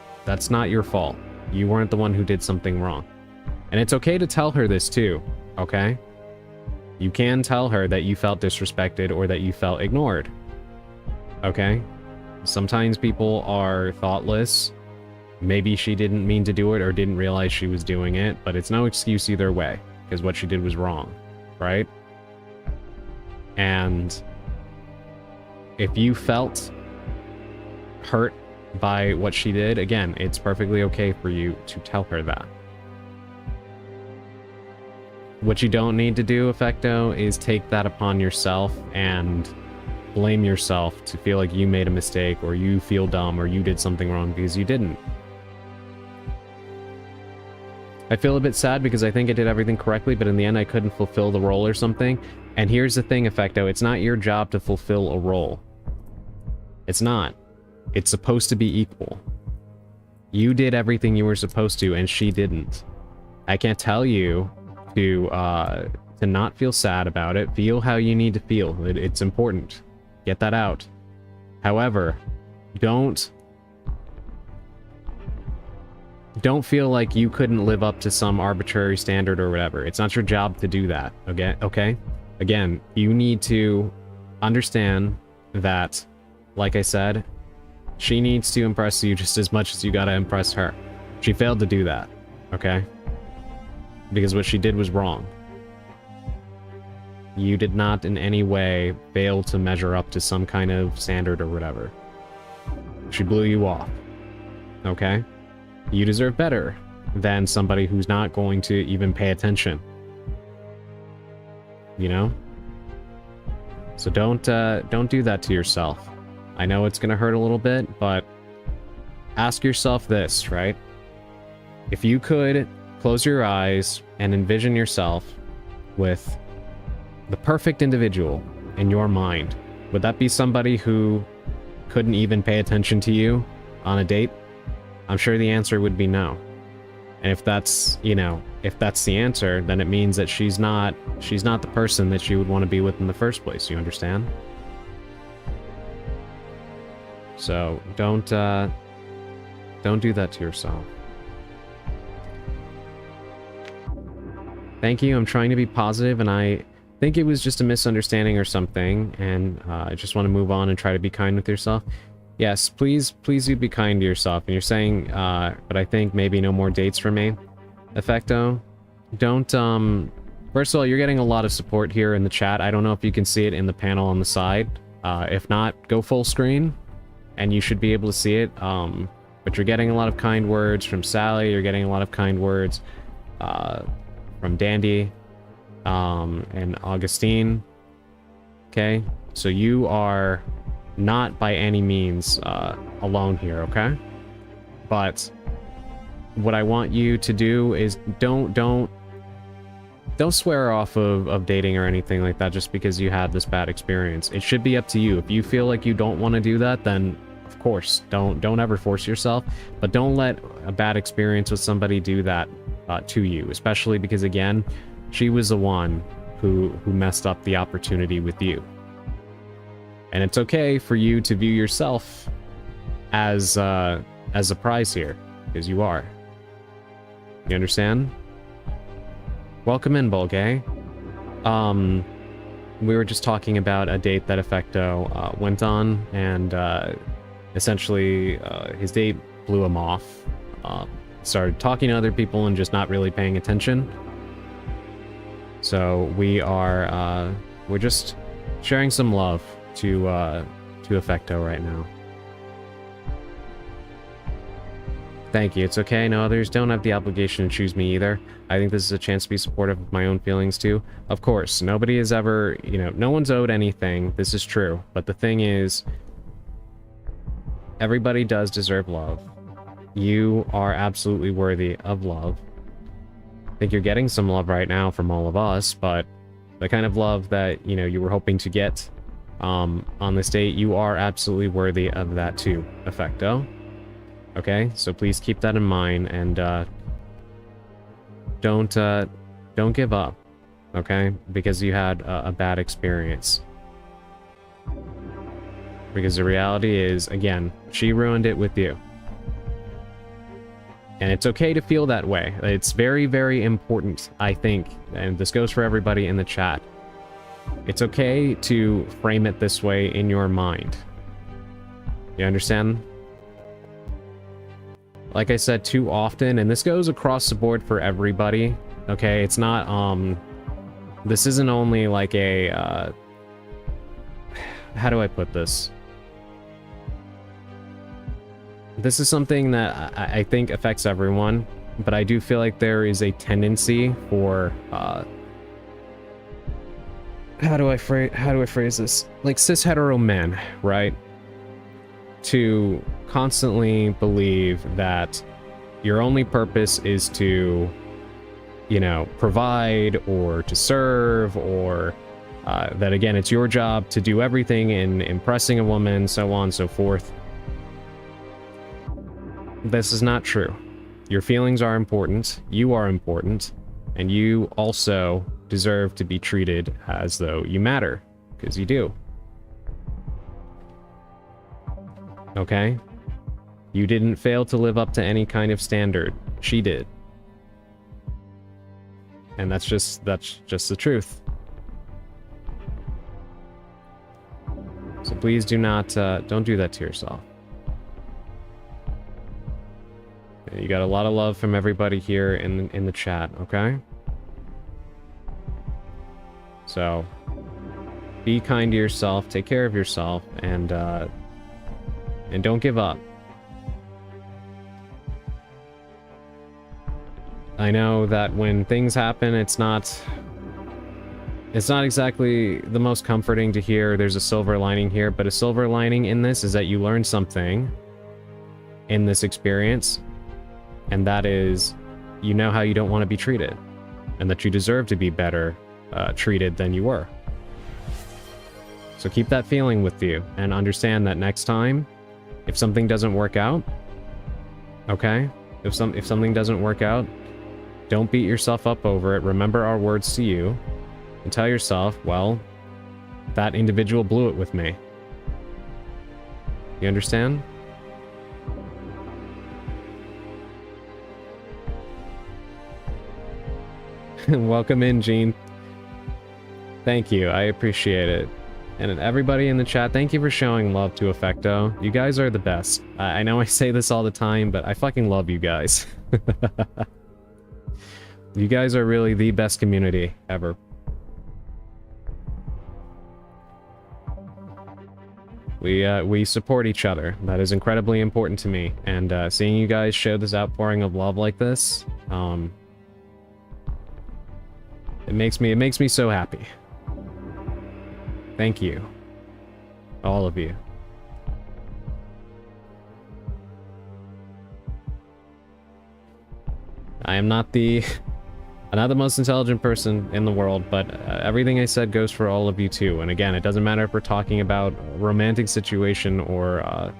your fault. You weren't the one who did something wrong. And it's okay to tell her this too, okay? You can tell her that you felt disrespected or that you felt ignored. Okay? Sometimes people are thoughtless. Maybe she didn't mean to do it or didn't realize she was doing it, but it's no excuse either way, because what she did was wrong, right? And if you felt hurt by what she did, again, it's perfectly okay for you to tell her that. What you don't need to do, Effecto, is take that upon yourself and blame yourself to feel like you made a mistake or you feel dumb or you did something wrong, because you didn't. I feel a bit sad because I think I did everything correctly, but in the end I couldn't fulfill the role or something. And here's the thing, Effecto, it's not your job to fulfill a role. It's not. It's supposed to be equal. You did everything you were supposed to, and she didn't. I can't tell you to not feel sad about it. Feel how you need to feel. It's important. Get that out. However, don't feel like you couldn't live up to some arbitrary standard or whatever. It's not your job to do that, okay? Again, you need to understand that, like I said, she needs to impress you just as much as you gotta impress her. She failed to do that, okay? Because what she did was wrong. You did not in any way fail to measure up to some kind of standard or whatever. She blew you off, okay? You deserve better than somebody who's not going to even pay attention. You know? So don't do that to yourself. I know it's gonna hurt a little bit, but ask yourself this, right? If you could close your eyes and envision yourself with the perfect individual in your mind, would that be somebody who couldn't even pay attention to you on a date? I'm sure the answer would be no. And if that's, you know, if that's the answer, then it means that she's not the person that you would want to be with in the first place. You understand? So don't do that to yourself. Thank you. I'm trying to be positive, and I think it was just a misunderstanding or something, and I just want to move on and try to be kind with yourself. Yes, please do be kind to yourself. And you're saying, but I think maybe no more dates for me. Effecto, don't, first of all, you're getting a lot of support here in the chat. I don't know if you can see it in the panel on the side. If not, go full screen, and you should be able to see it. But you're getting a lot of kind words from Sally. You're getting a lot of kind words from Dandy and Augustine. Okay, so you are not by any means alone here, okay? But what I want you to do is don't swear off of dating or anything like that just because you had this bad experience. It should be up to you. If you feel like you don't want to do that, then of course, don't ever force yourself, but don't let a bad experience with somebody do that to you, especially because, again, she was the one who messed up the opportunity with you. And it's okay for you to view yourself as a prize here, because you are. You understand? Welcome in, Bulgay. We were just talking about a date that Effecto went on, and essentially his date blew him off. Started talking to other people and just not really paying attention. So we're just sharing some love to Effecto right now. Thank you. It's okay. No, others don't have the obligation to choose me either. I think this is a chance to be supportive of my own feelings too. Of course, nobody is ever, you know, no one's owed anything. This is true. But the thing is, everybody does deserve love. You are absolutely worthy of love. I think you're getting some love right now from all of us, but the kind of love that, you know, you were hoping to get on this date, you are absolutely worthy of that too, Effecto. Okay, so please keep that in mind, and don't give up, okay? Because you had a bad experience. Because the reality is, again, she ruined it with you. And it's okay to feel that way. It's very, very important, I think, and this goes for everybody in the chat. It's okay to frame it this way in your mind. You understand? Like I said, too often, and this goes across the board for everybody, okay? It's not, this isn't only like a, how do I put this? This is something that I think affects everyone, but I do feel like there is a tendency for, how do I phrase this? Like cis-hetero men, right? To constantly believe that your only purpose is to, you know, provide or to serve, or that, again, it's your job to do everything in impressing a woman, so on and so forth. This is not true. Your feelings are important, you are important, and you also deserve to be treated as though you matter, because you do. Okay? You didn't fail to live up to any kind of standard. She did. And that's just the truth. So please do not, don't do that to yourself. You got a lot of love from everybody here in the chat, okay? So, be kind to yourself, take care of yourself, and don't give up. I know that when things happen, it's not exactly the most comforting to hear there's a silver lining here, but a silver lining in this is that you learned something in this experience, and that is, you know how you don't want to be treated, and that you deserve to be better treated than you were. So keep that feeling with you, and understand that next time, if something doesn't work out, okay, If something doesn't work out, don't beat yourself up over it. Remember our words to you and tell yourself, well, that individual blew it with me. You understand? Welcome in, Gene. Thank you. I appreciate it. And everybody in the chat, thank you for showing love to Effecto. You guys are the best. I know I say this all the time, but I fucking love you guys. You guys are really the best community ever. We support each other. That is incredibly important to me. And seeing you guys show this outpouring of love like this, it makes me so happy. Thank you. All of you. I am not the most intelligent person in the world, but everything I said goes for all of you too. And again, it doesn't matter if we're talking about a romantic situation or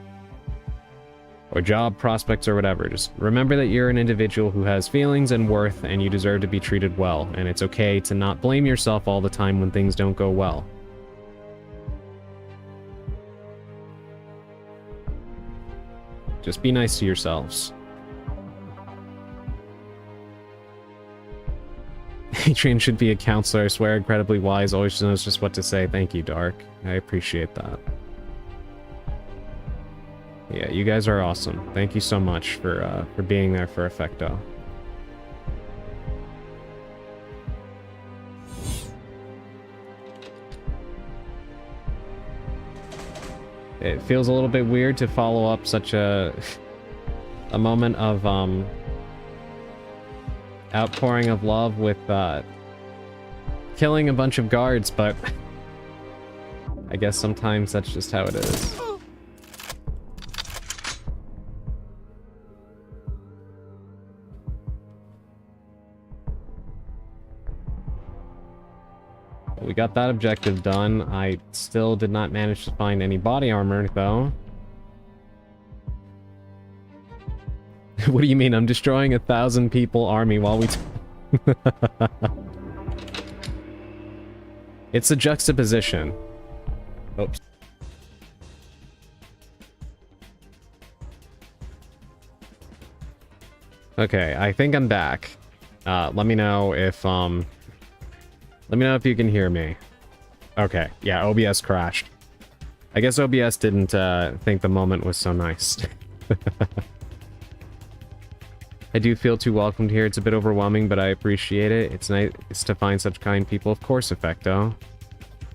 job prospects or whatever. Just remember that you're an individual who has feelings and worth, and you deserve to be treated well. And it's okay to not blame yourself all the time when things don't go well. Just be nice to yourselves. Adrian should be a counselor, I swear, incredibly wise, always knows just what to say. Thank you, Dark. I appreciate that. Yeah, you guys are awesome. Thank you so much for being there for Effecto. It feels a little bit weird to follow up such a moment of outpouring of love with killing a bunch of guards, but I guess sometimes that's just how it is. We got that objective done. I still did not manage to find any body armor, though. What do you mean? I'm destroying 1,000 people army while we... It's a juxtaposition. Oops. Okay, I think I'm back. Let me know if you can hear me. Okay, yeah, OBS crashed. I guess OBS didn't think the moment was so nice. I do feel too welcomed here. It's a bit overwhelming, but I appreciate it. It's nice to find such kind people. Of course, Effecto.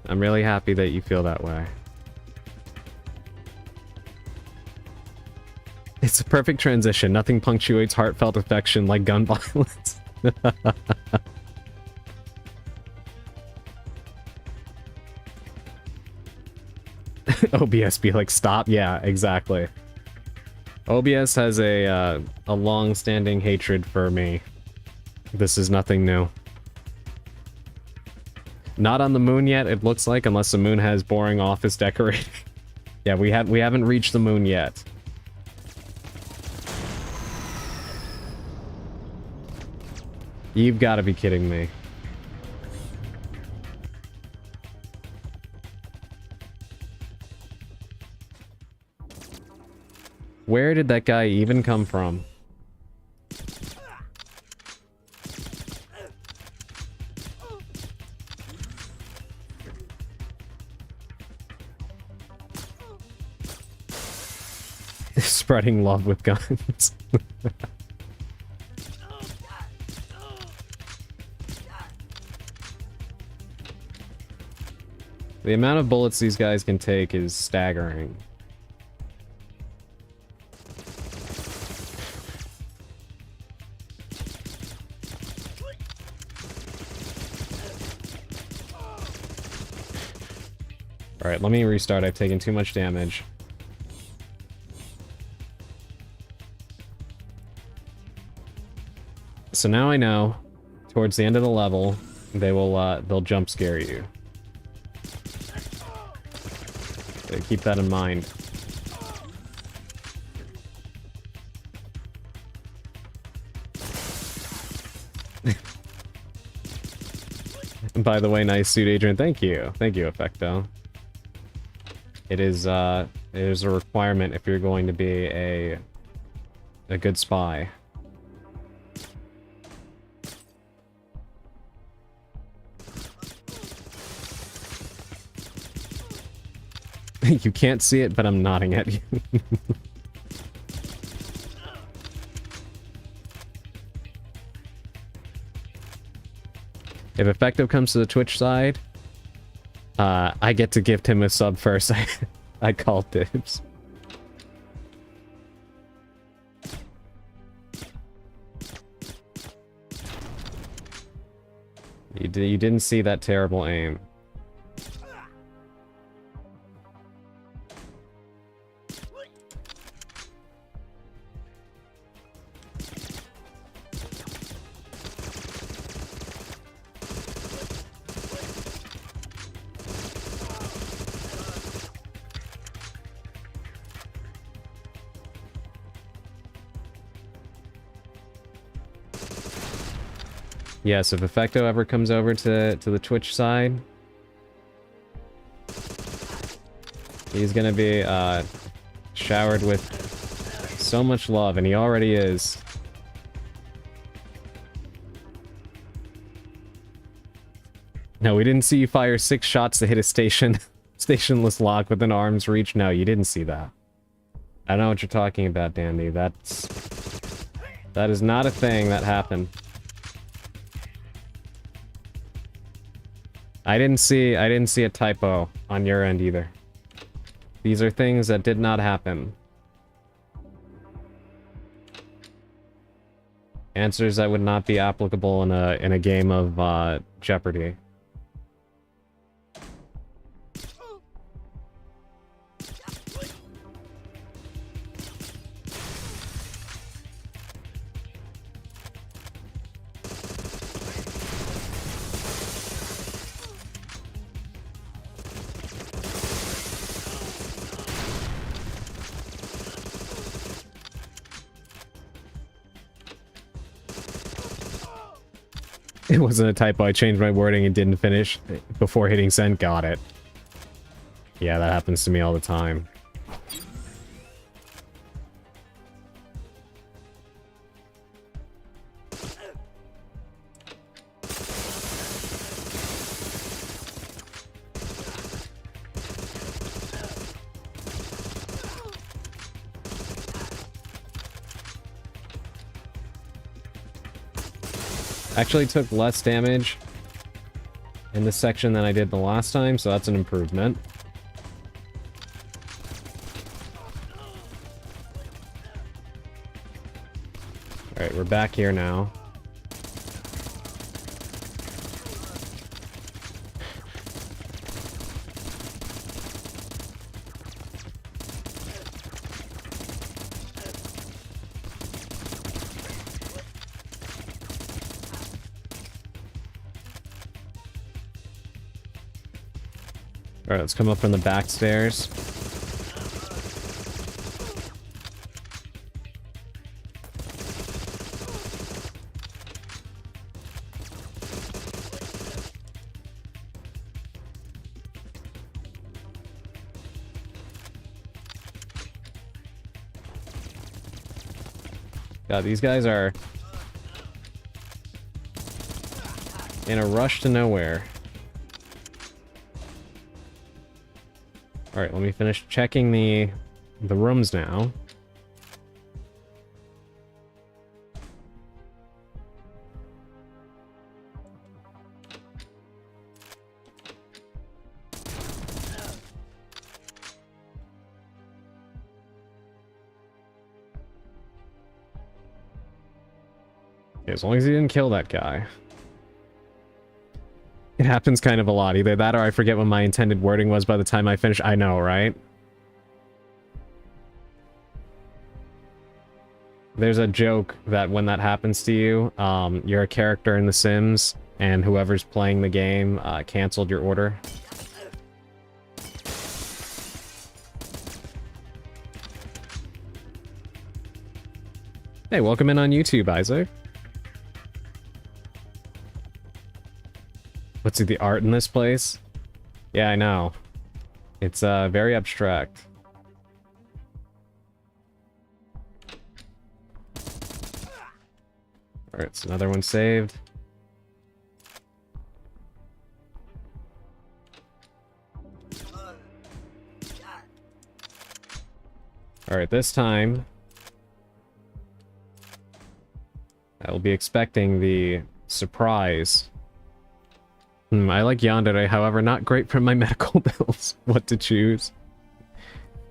I'm really happy that you feel that way. It's a perfect transition. Nothing punctuates heartfelt affection like gun violence. OBS be like, stop? Yeah, exactly. OBS has a long-standing hatred for me. This is nothing new. Not on the moon yet, it looks like, unless the moon has boring office decorating. Yeah, we haven't reached the moon yet. You've got to be kidding me. Where did that guy even come from? Spreading love with guns. The amount of bullets these guys can take is staggering. Alright, let me restart. I've taken too much damage. So now I know, towards the end of the level, they'll jump scare you. So keep that in mind. By the way, nice suit, Adrian. Thank you. Thank you, Effecto. It is a requirement if you're going to be a good spy. You can't see it, but I'm nodding at you. If Effecto comes to the Twitch side, I get to gift him a sub first. I call dibs. You didn't see that terrible aim. Yes, if Effecto ever comes over to the Twitch side, he's gonna be showered with so much love, and he already is. No, we didn't see you fire 6 shots to hit a stationless lock within arm's reach. No, you didn't see that. I know what you're talking about, Dandy. That is not a thing that happened. I didn't see a typo on your end either. These are things that did not happen. Answers that would not be applicable in a game of Jeopardy. It wasn't a typo. I changed my wording and didn't finish before hitting send. Got it. Yeah, that happens to me all the time. Actually took less damage in this section than I did the last time, so that's an improvement. Alright, we're back here now. Alright, let's come up from the back stairs. God, these guys are in a rush to nowhere. Alright, let me finish checking the rooms now. Okay, as long as he didn't kill that guy. It happens kind of a lot. Either that or I forget what my intended wording was by the time I finish. I know, right? There's a joke that when that happens to you, you're a character in The Sims, and whoever's playing the game canceled your order. Hey, welcome in on YouTube, Isaac. See the art in this place? Yeah, I know. It's very abstract. Alright, so another one saved. Alright, this time I will be expecting the surprise. I like Yandere, however, not great for my medical bills. What to choose?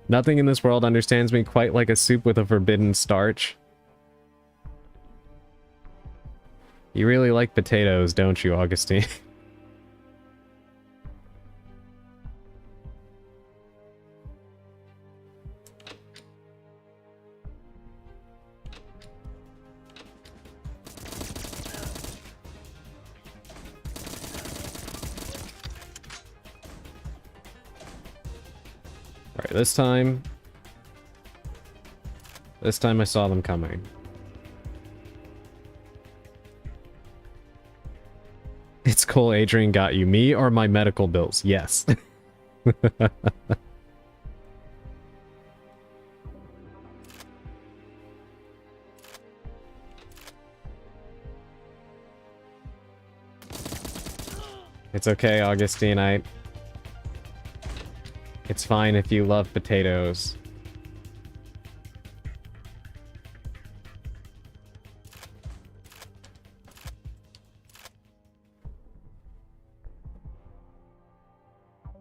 Nothing in this world understands me quite like a soup with a forbidden starch. You really like potatoes, don't you, Augustine? Alright, this time I saw them coming. It's cool Adrian got you. Me or my medical bills? Yes. It's okay, Augustine. It's fine if you love potatoes.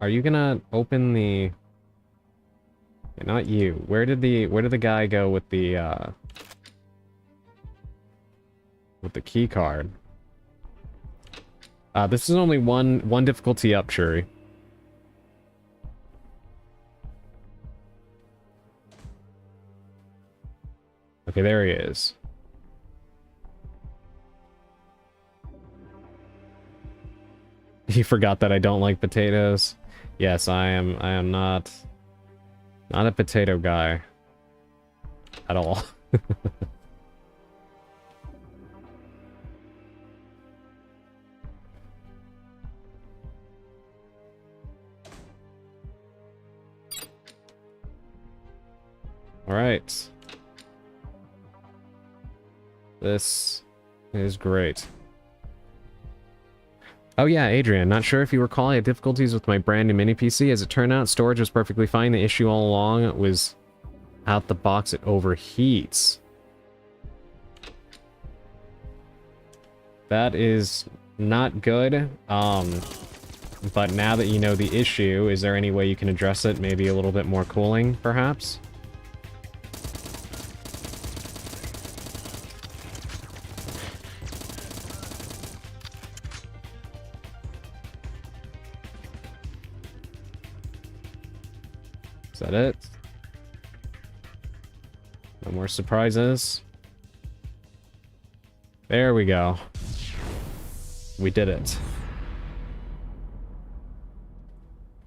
Are you gonna open the... Yeah, not you. Where did the guy go with the key card? This is only one difficulty up, Shuri. Okay, there he is. He forgot that I don't like potatoes. Yes, I am not a potato guy at all. All right. This is great. Oh yeah, Adrian, not sure if you recall, I had difficulties with my brand new mini PC. As it turned out, storage was perfectly fine. The issue all along was out the box, it overheats. That is not good. But now that you know the issue, is there any way you can address it? Maybe a little bit more cooling, perhaps? Is that it? No more surprises. There we go. We did it.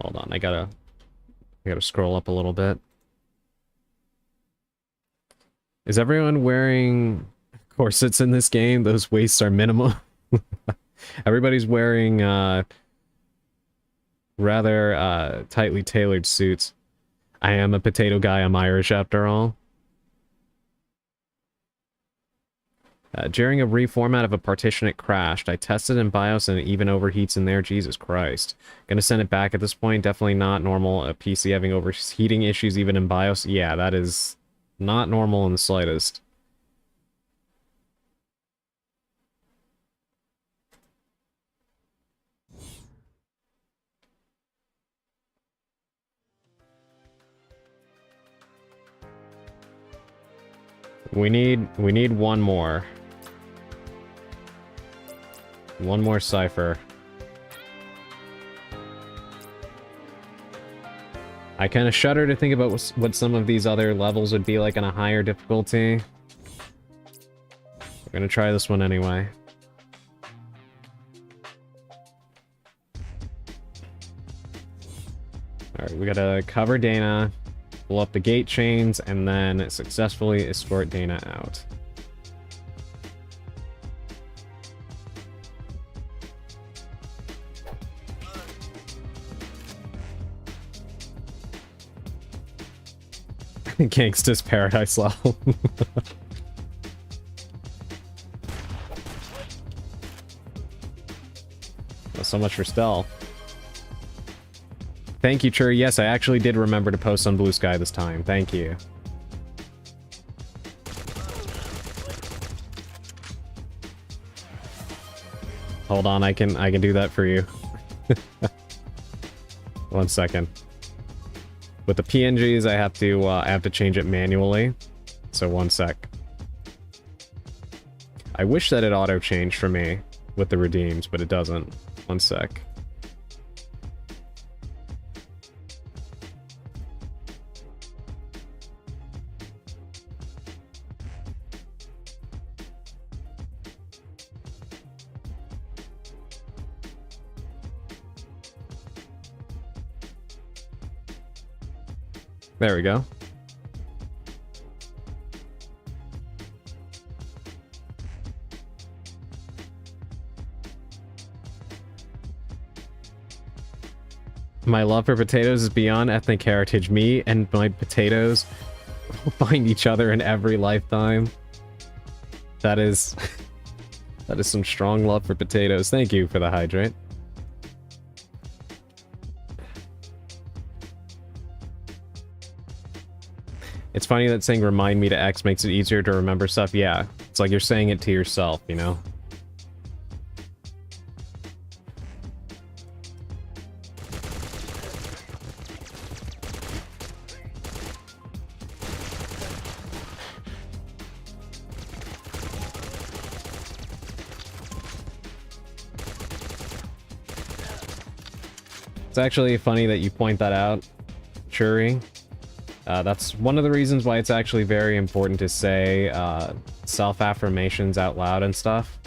Hold on, I gotta scroll up a little bit. Is everyone wearing corsets in this game? Those waists are minimal. Everybody's wearing rather tightly tailored suits. I am a potato guy, I'm Irish after all. During a reformat of a partition, it crashed. I tested in BIOS and it even overheats in there. Jesus Christ. Gonna send it back at this point. Definitely not normal. A PC having overheating issues even in BIOS. Yeah, that is not normal in the slightest. We need one more. One more cipher. I kind of shudder to think about what some of these other levels would be like on a higher difficulty. We're gonna try this one anyway. Alright, we gotta cover Dana, blow up the gate chains, and then successfully escort Dana out. Gangsta's Paradise level. Well, so much for stealth. Thank you, Churi. Yes, I actually did remember to post on Blue Sky this time. Thank you. Hold on, I can do that for you. 1 second. With the PNGs, I have to change it manually. So 1 sec. I wish that it auto-changed for me with the redeems, but it doesn't. 1 sec. There we go. My love for potatoes is beyond ethnic heritage. Me and my potatoes find each other in every lifetime. That is... that is some strong love for potatoes. Thank you for the hydrate. It's funny that saying remind me to X makes it easier to remember stuff. Yeah, it's like you're saying it to yourself, you know? It's actually funny that you point that out, Churi. That's one of the reasons why it's actually very important to say self-affirmations out loud and stuff.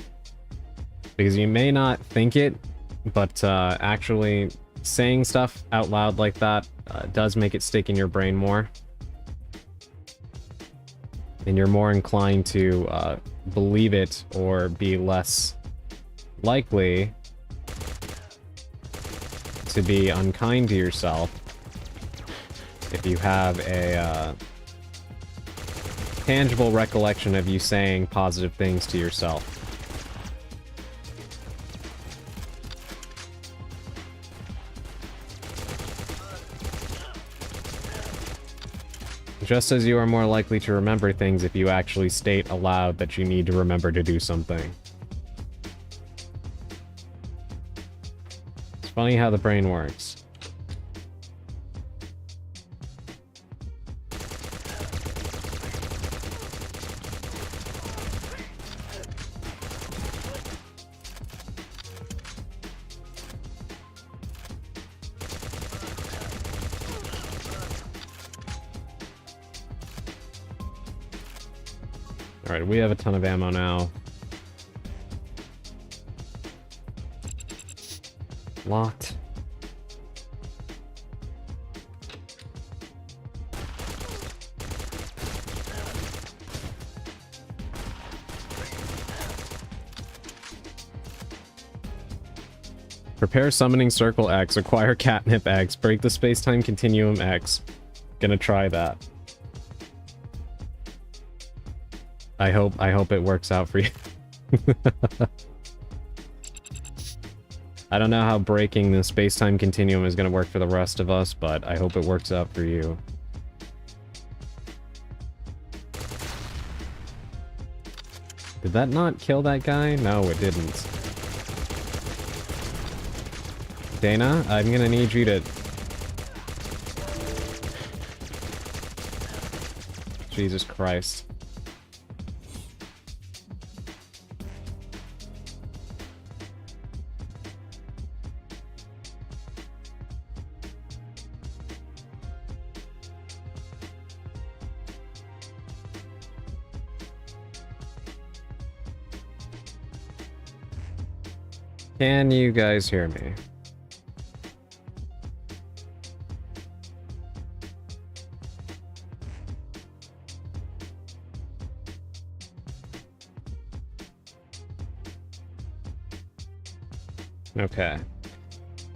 Because you may not think it, but actually saying stuff out loud like that does make it stick in your brain more. And you're more inclined to believe it or be less likely to be unkind to yourself if you have a tangible recollection of you saying positive things to yourself. Just as you are more likely to remember things if you actually state aloud that you need to remember to do something. It's funny how the brain works. Alright, we have a ton of ammo now. Locked. Prepare summoning circle X, acquire catnip X, break the space-time continuum X. Gonna try that. I hope it works out for you. I don't know how breaking the space-time continuum is going to work for the rest of us, but I hope it works out for you. Did that not kill that guy? No, it didn't. Dana, I'm going to need you to... Jesus Christ. Can you guys hear me? Okay.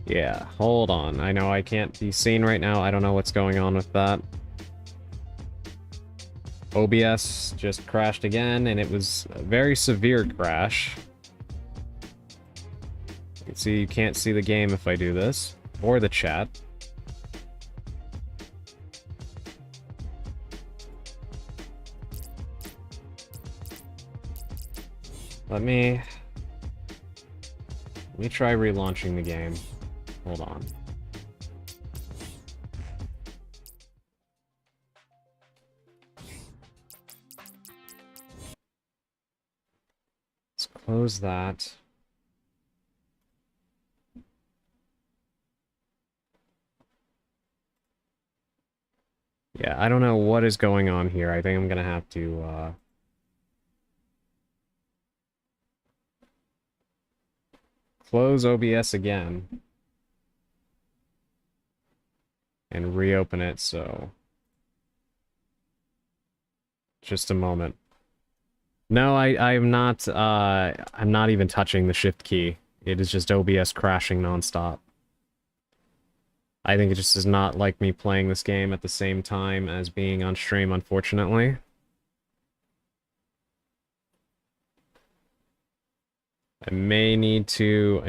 Yeah, hold on. I know I can't be seen right now. I don't know what's going on with that. OBS just crashed again, and it was a very severe crash. You can see you can't see the game if I do this, or the chat. Let me try relaunching the game. Hold on. Let's close that. Yeah, I don't know what is going on here. I think I'm gonna have to, close OBS again. And reopen it, so... Just a moment. No, I'm not even touching the shift key. It is just OBS crashing nonstop. I think it just does not like me playing this game at the same time as being on stream, unfortunately. I may need to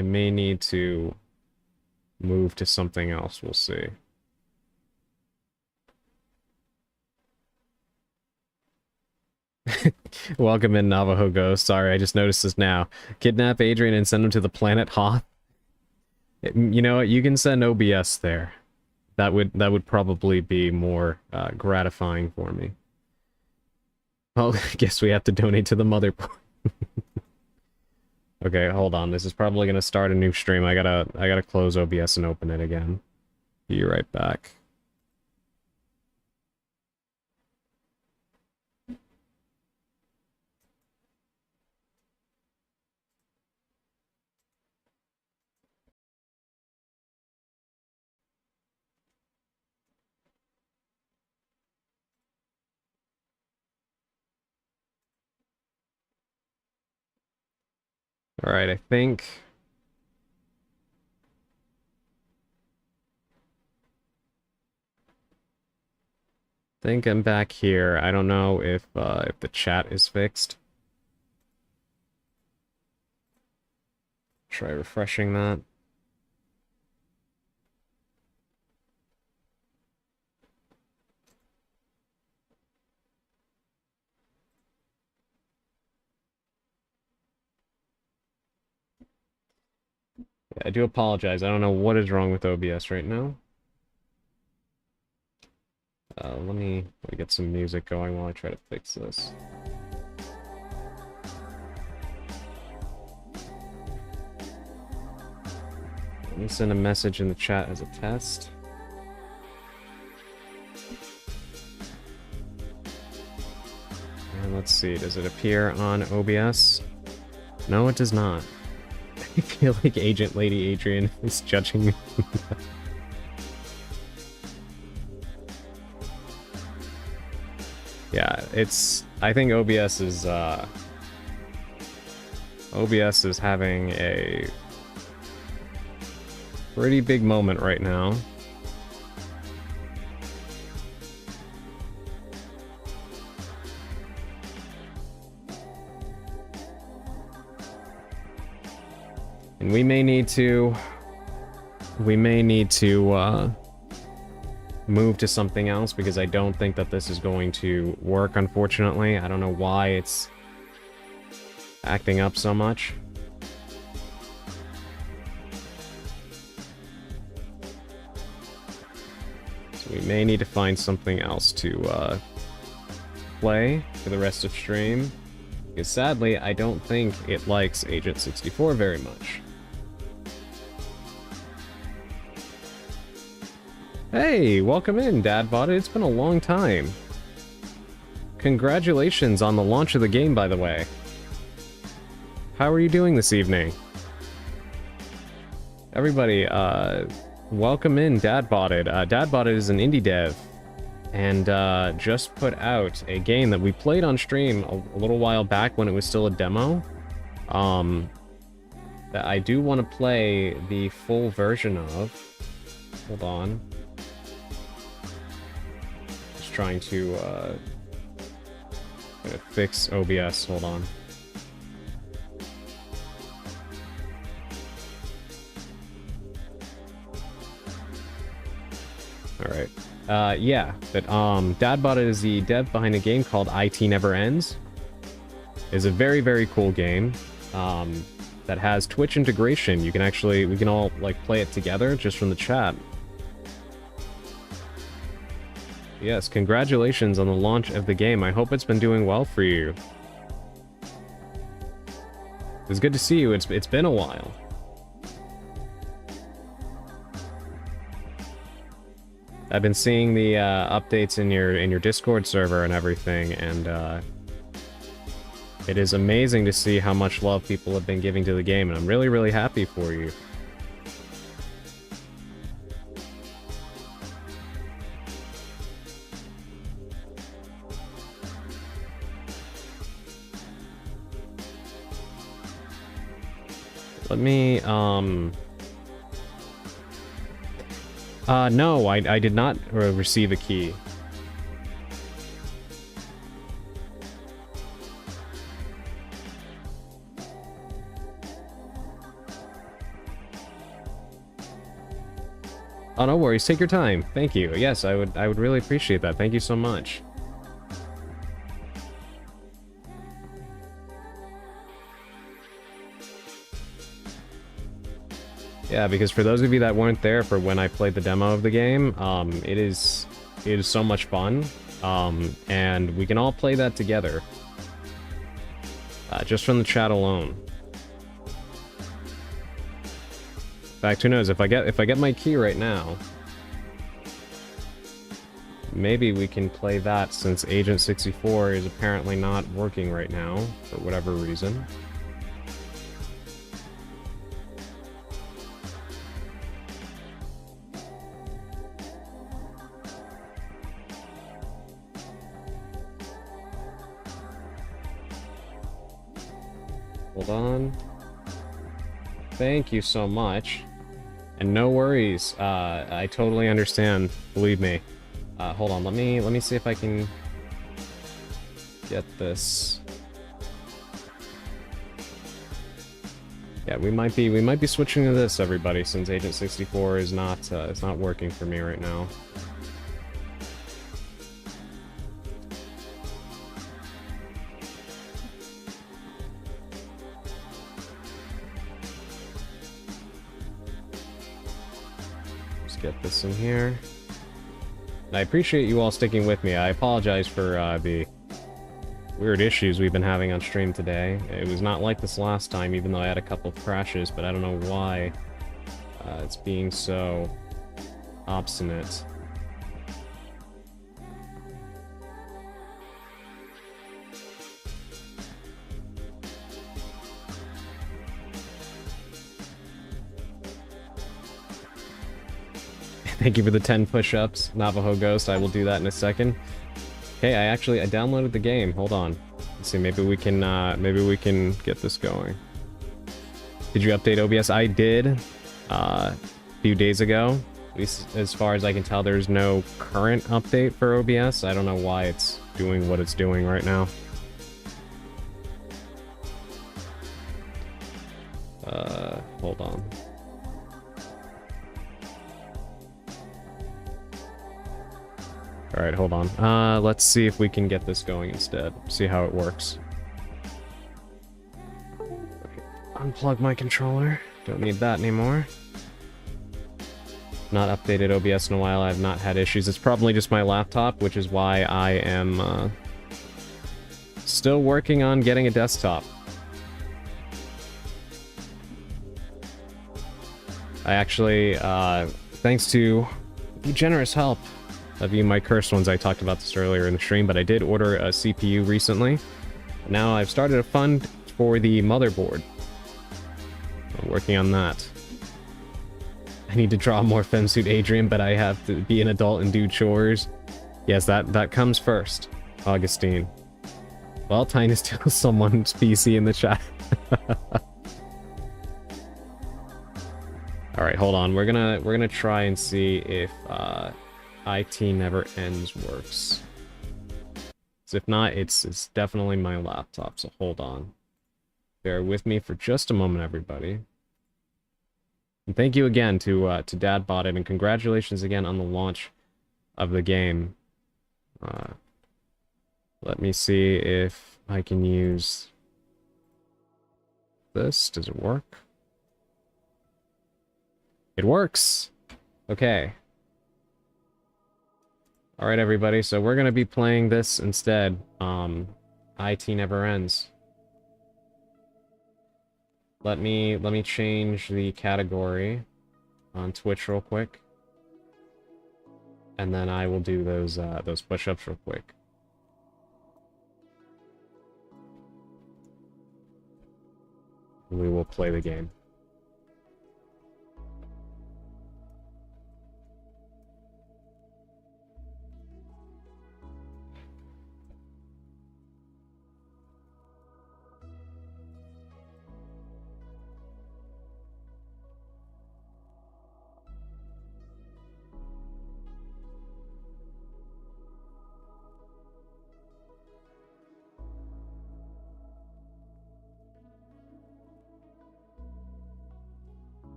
move to something else, we'll see. Welcome in, Navajo Ghost. Sorry, I just noticed this now. Kidnap Adrian and send him to the planet Hoth. You know what? You can send OBS there. That would probably be more gratifying for me. Well, I guess we have to donate to the motherboard. Okay, hold on. This is probably gonna start a new stream. I gotta close OBS and open it again. Be right back. Alright, I think I'm back here. I don't know if the chat is fixed. Try refreshing that. Yeah, I do apologize. I don't know what is wrong with OBS right now. Let me get some music going while I try to fix this. Let me send a message in the chat as a test. And let's see, does it appear on OBS? No, it does not. I feel like Agent Lady Adrian is judging me. Yeah, I think OBS is having a pretty big moment right now. And we may need to move to something else, because I don't think that this is going to work, unfortunately. I don't know why it's acting up so much. So we may need to find something else to play for the rest of stream, because sadly I don't think it likes Agent 64 very much. Hey, welcome in, Dadbot. It's been a long time. Congratulations on the launch of the game, by the way. How are you doing this evening? Everybody, welcome in, Dadbotted. Dadbotted is an indie dev, and just put out a game that we played on stream a little while back when it was still a demo. That I do want to play the full version of. Hold on. Trying to I'm gonna fix OBS, hold on. Alright. Yeah, but Dadbot is the dev behind a game called IT Never Ends. It's a very, very cool game that has Twitch integration. You can actually, we can all like play it together just from the chat. Yes, congratulations on the launch of the game. I hope it's been doing well for you. It's good to see you. It's been a while. I've been seeing the updates in your Discord server and everything, and it is amazing to see how much love people have been giving to the game, and I'm really, really happy for you. Let me, no, I did not receive a key. Oh, no worries. Take your time. Thank you. Yes, I would really appreciate that. Thank you so much. Yeah, because for those of you that weren't there for when I played the demo of the game, it is so much fun, and we can all play that together, just from the chat alone. In fact, who knows? If I get my key right now, maybe we can play that, since Agent 64 is apparently not working right now for whatever reason. Hold on. Thank you so much. And no worries. I totally understand. Believe me. Hold on. Let me see if I can get this. Yeah, we might be switching to this, everybody, since Agent 64 is not it's not working for me right now. Get this in here. And I appreciate you all sticking with me. I apologize for the weird issues we've been having on stream today. It was not like this last time, even though I had a couple of crashes, but I don't know why it's being so obstinate. Thank you for the 10 push-ups, Navajo Ghost. I will do that in a second. Okay, I downloaded the game. Hold on. Let's see, maybe we can get this going. Did you update OBS? I did a few days ago. At least as far as I can tell, there's no current update for OBS. I don't know why it's doing what it's doing right now. Hold on. Alright, hold on. Let's see if we can get this going instead. See how it works. Okay. Unplug my controller. Don't need that anymore. Not updated OBS in a while. I've not had issues. It's probably just my laptop, which is why I am still working on getting a desktop. I actually, thanks to the generous help of you, my cursed ones, I talked about this earlier in the stream, but I did order a CPU recently. Now I've started a fund for the motherboard. I'm working on that. I need to draw more femsuit Adrian, but I have to be an adult and do chores. Yes, that comes first, Augustine. Well, time to steal someone's PC in the chat. All right, hold on. We're gonna try and see if IT Never Ends works. If not, it's definitely my laptop, so hold on. Bear with me for just a moment, everybody. And thank you again to DadBotted, and congratulations again on the launch of the game. Let me see if I can use this. Does it work? It works! Okay. Alright, everybody, so we're gonna be playing this instead. IT Never Ends. Let me change the category on Twitch real quick. And then I will do those push-ups real quick. We will play the game.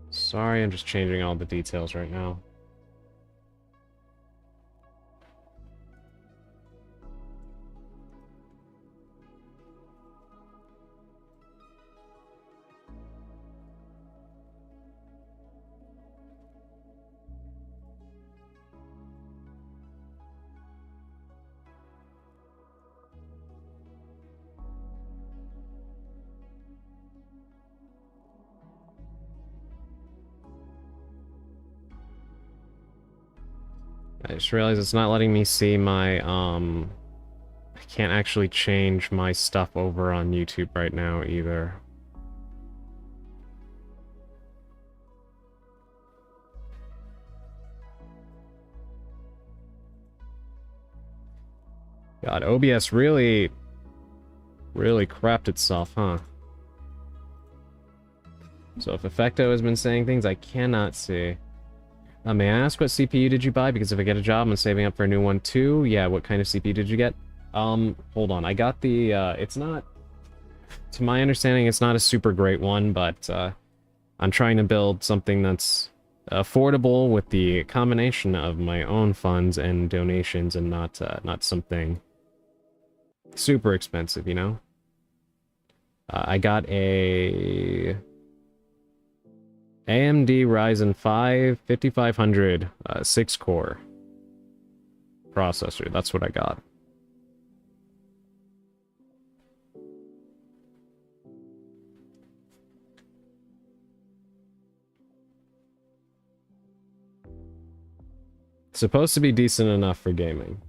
Sorry, I'm just changing all the details right now. I just realized it's not letting me see my, I can't actually change my stuff over on YouTube right now either. God, OBS really crapped itself, huh? So if Effecto has been saying things I cannot see. May I ask what CPU did you buy? Because if I get a job, I'm saving up for a new one too. Yeah, what kind of CPU did you get? Hold on. I got the, it's not... To my understanding, it's not a super great one, but, I'm trying to build something that's affordable with the combination of my own funds and donations and not something super expensive, you know? I got a... AMD Ryzen 5 5500 6-core processor. That's what I got. It's supposed to be decent enough for gaming.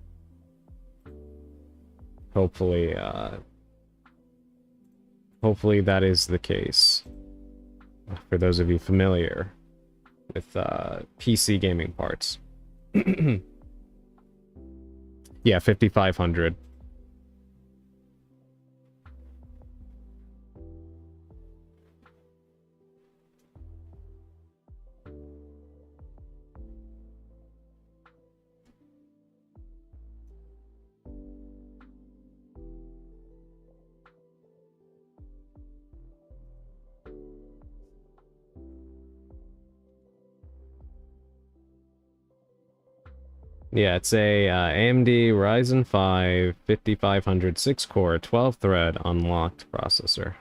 Hopefully, hopefully that is the case. For those of you familiar with PC gaming parts. Yeah, 5500. Yeah, it's a AMD Ryzen 5 5500 6-core 12-thread unlocked processor.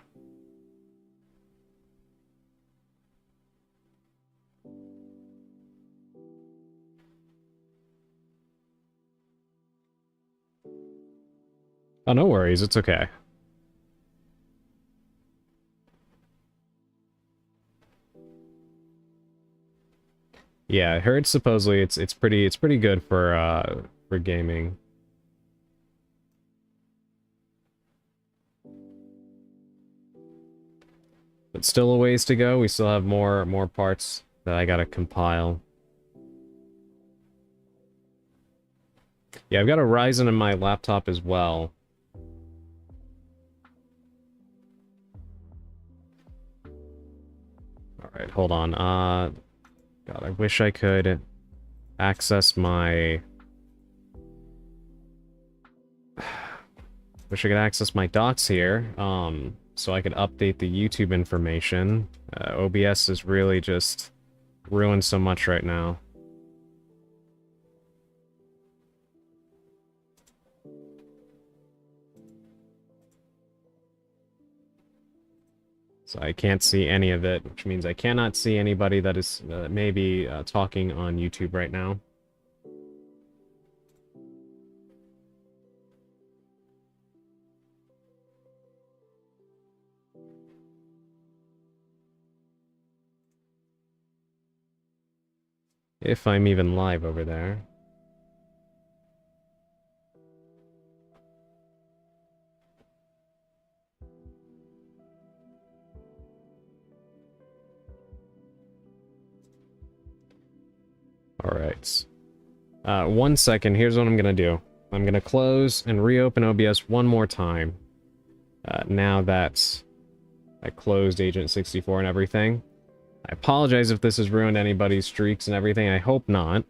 Oh, no worries, it's okay. Yeah, I heard supposedly it's pretty good for gaming. But still a ways to go. We still have more parts that I gotta compile. Yeah, I've got a Ryzen in my laptop as well. Alright, hold on. God, I wish I could access my... Wish I could access my docs here, so I could update the YouTube information. OBS is really just ruined so much right now. So I can't see any of it, which means I cannot see anybody that is maybe talking on YouTube right now. If I'm even live over there. Alright. 1 second, here's what I'm gonna do. I'm gonna close and reopen OBS one more time. Now that I closed Agent 64 and everything. I apologize if this has ruined anybody's streaks and everything. I hope not.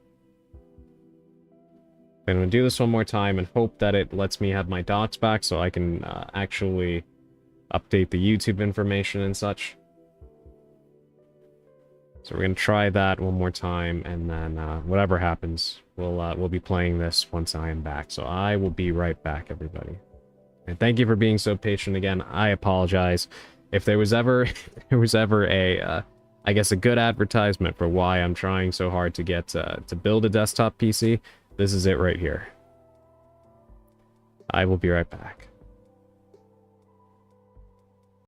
I'm going to do this one more time and hope that it lets me have my docs back so I can actually update the YouTube information and such. So we're going to try that one more time, and then whatever happens, we'll be playing this once I am back. So I will be right back, everybody. And thank you for being so patient again. I apologize. If there was ever a I guess a good advertisement for why I'm trying so hard to get to build a desktop PC, this is it right here. I will be right back.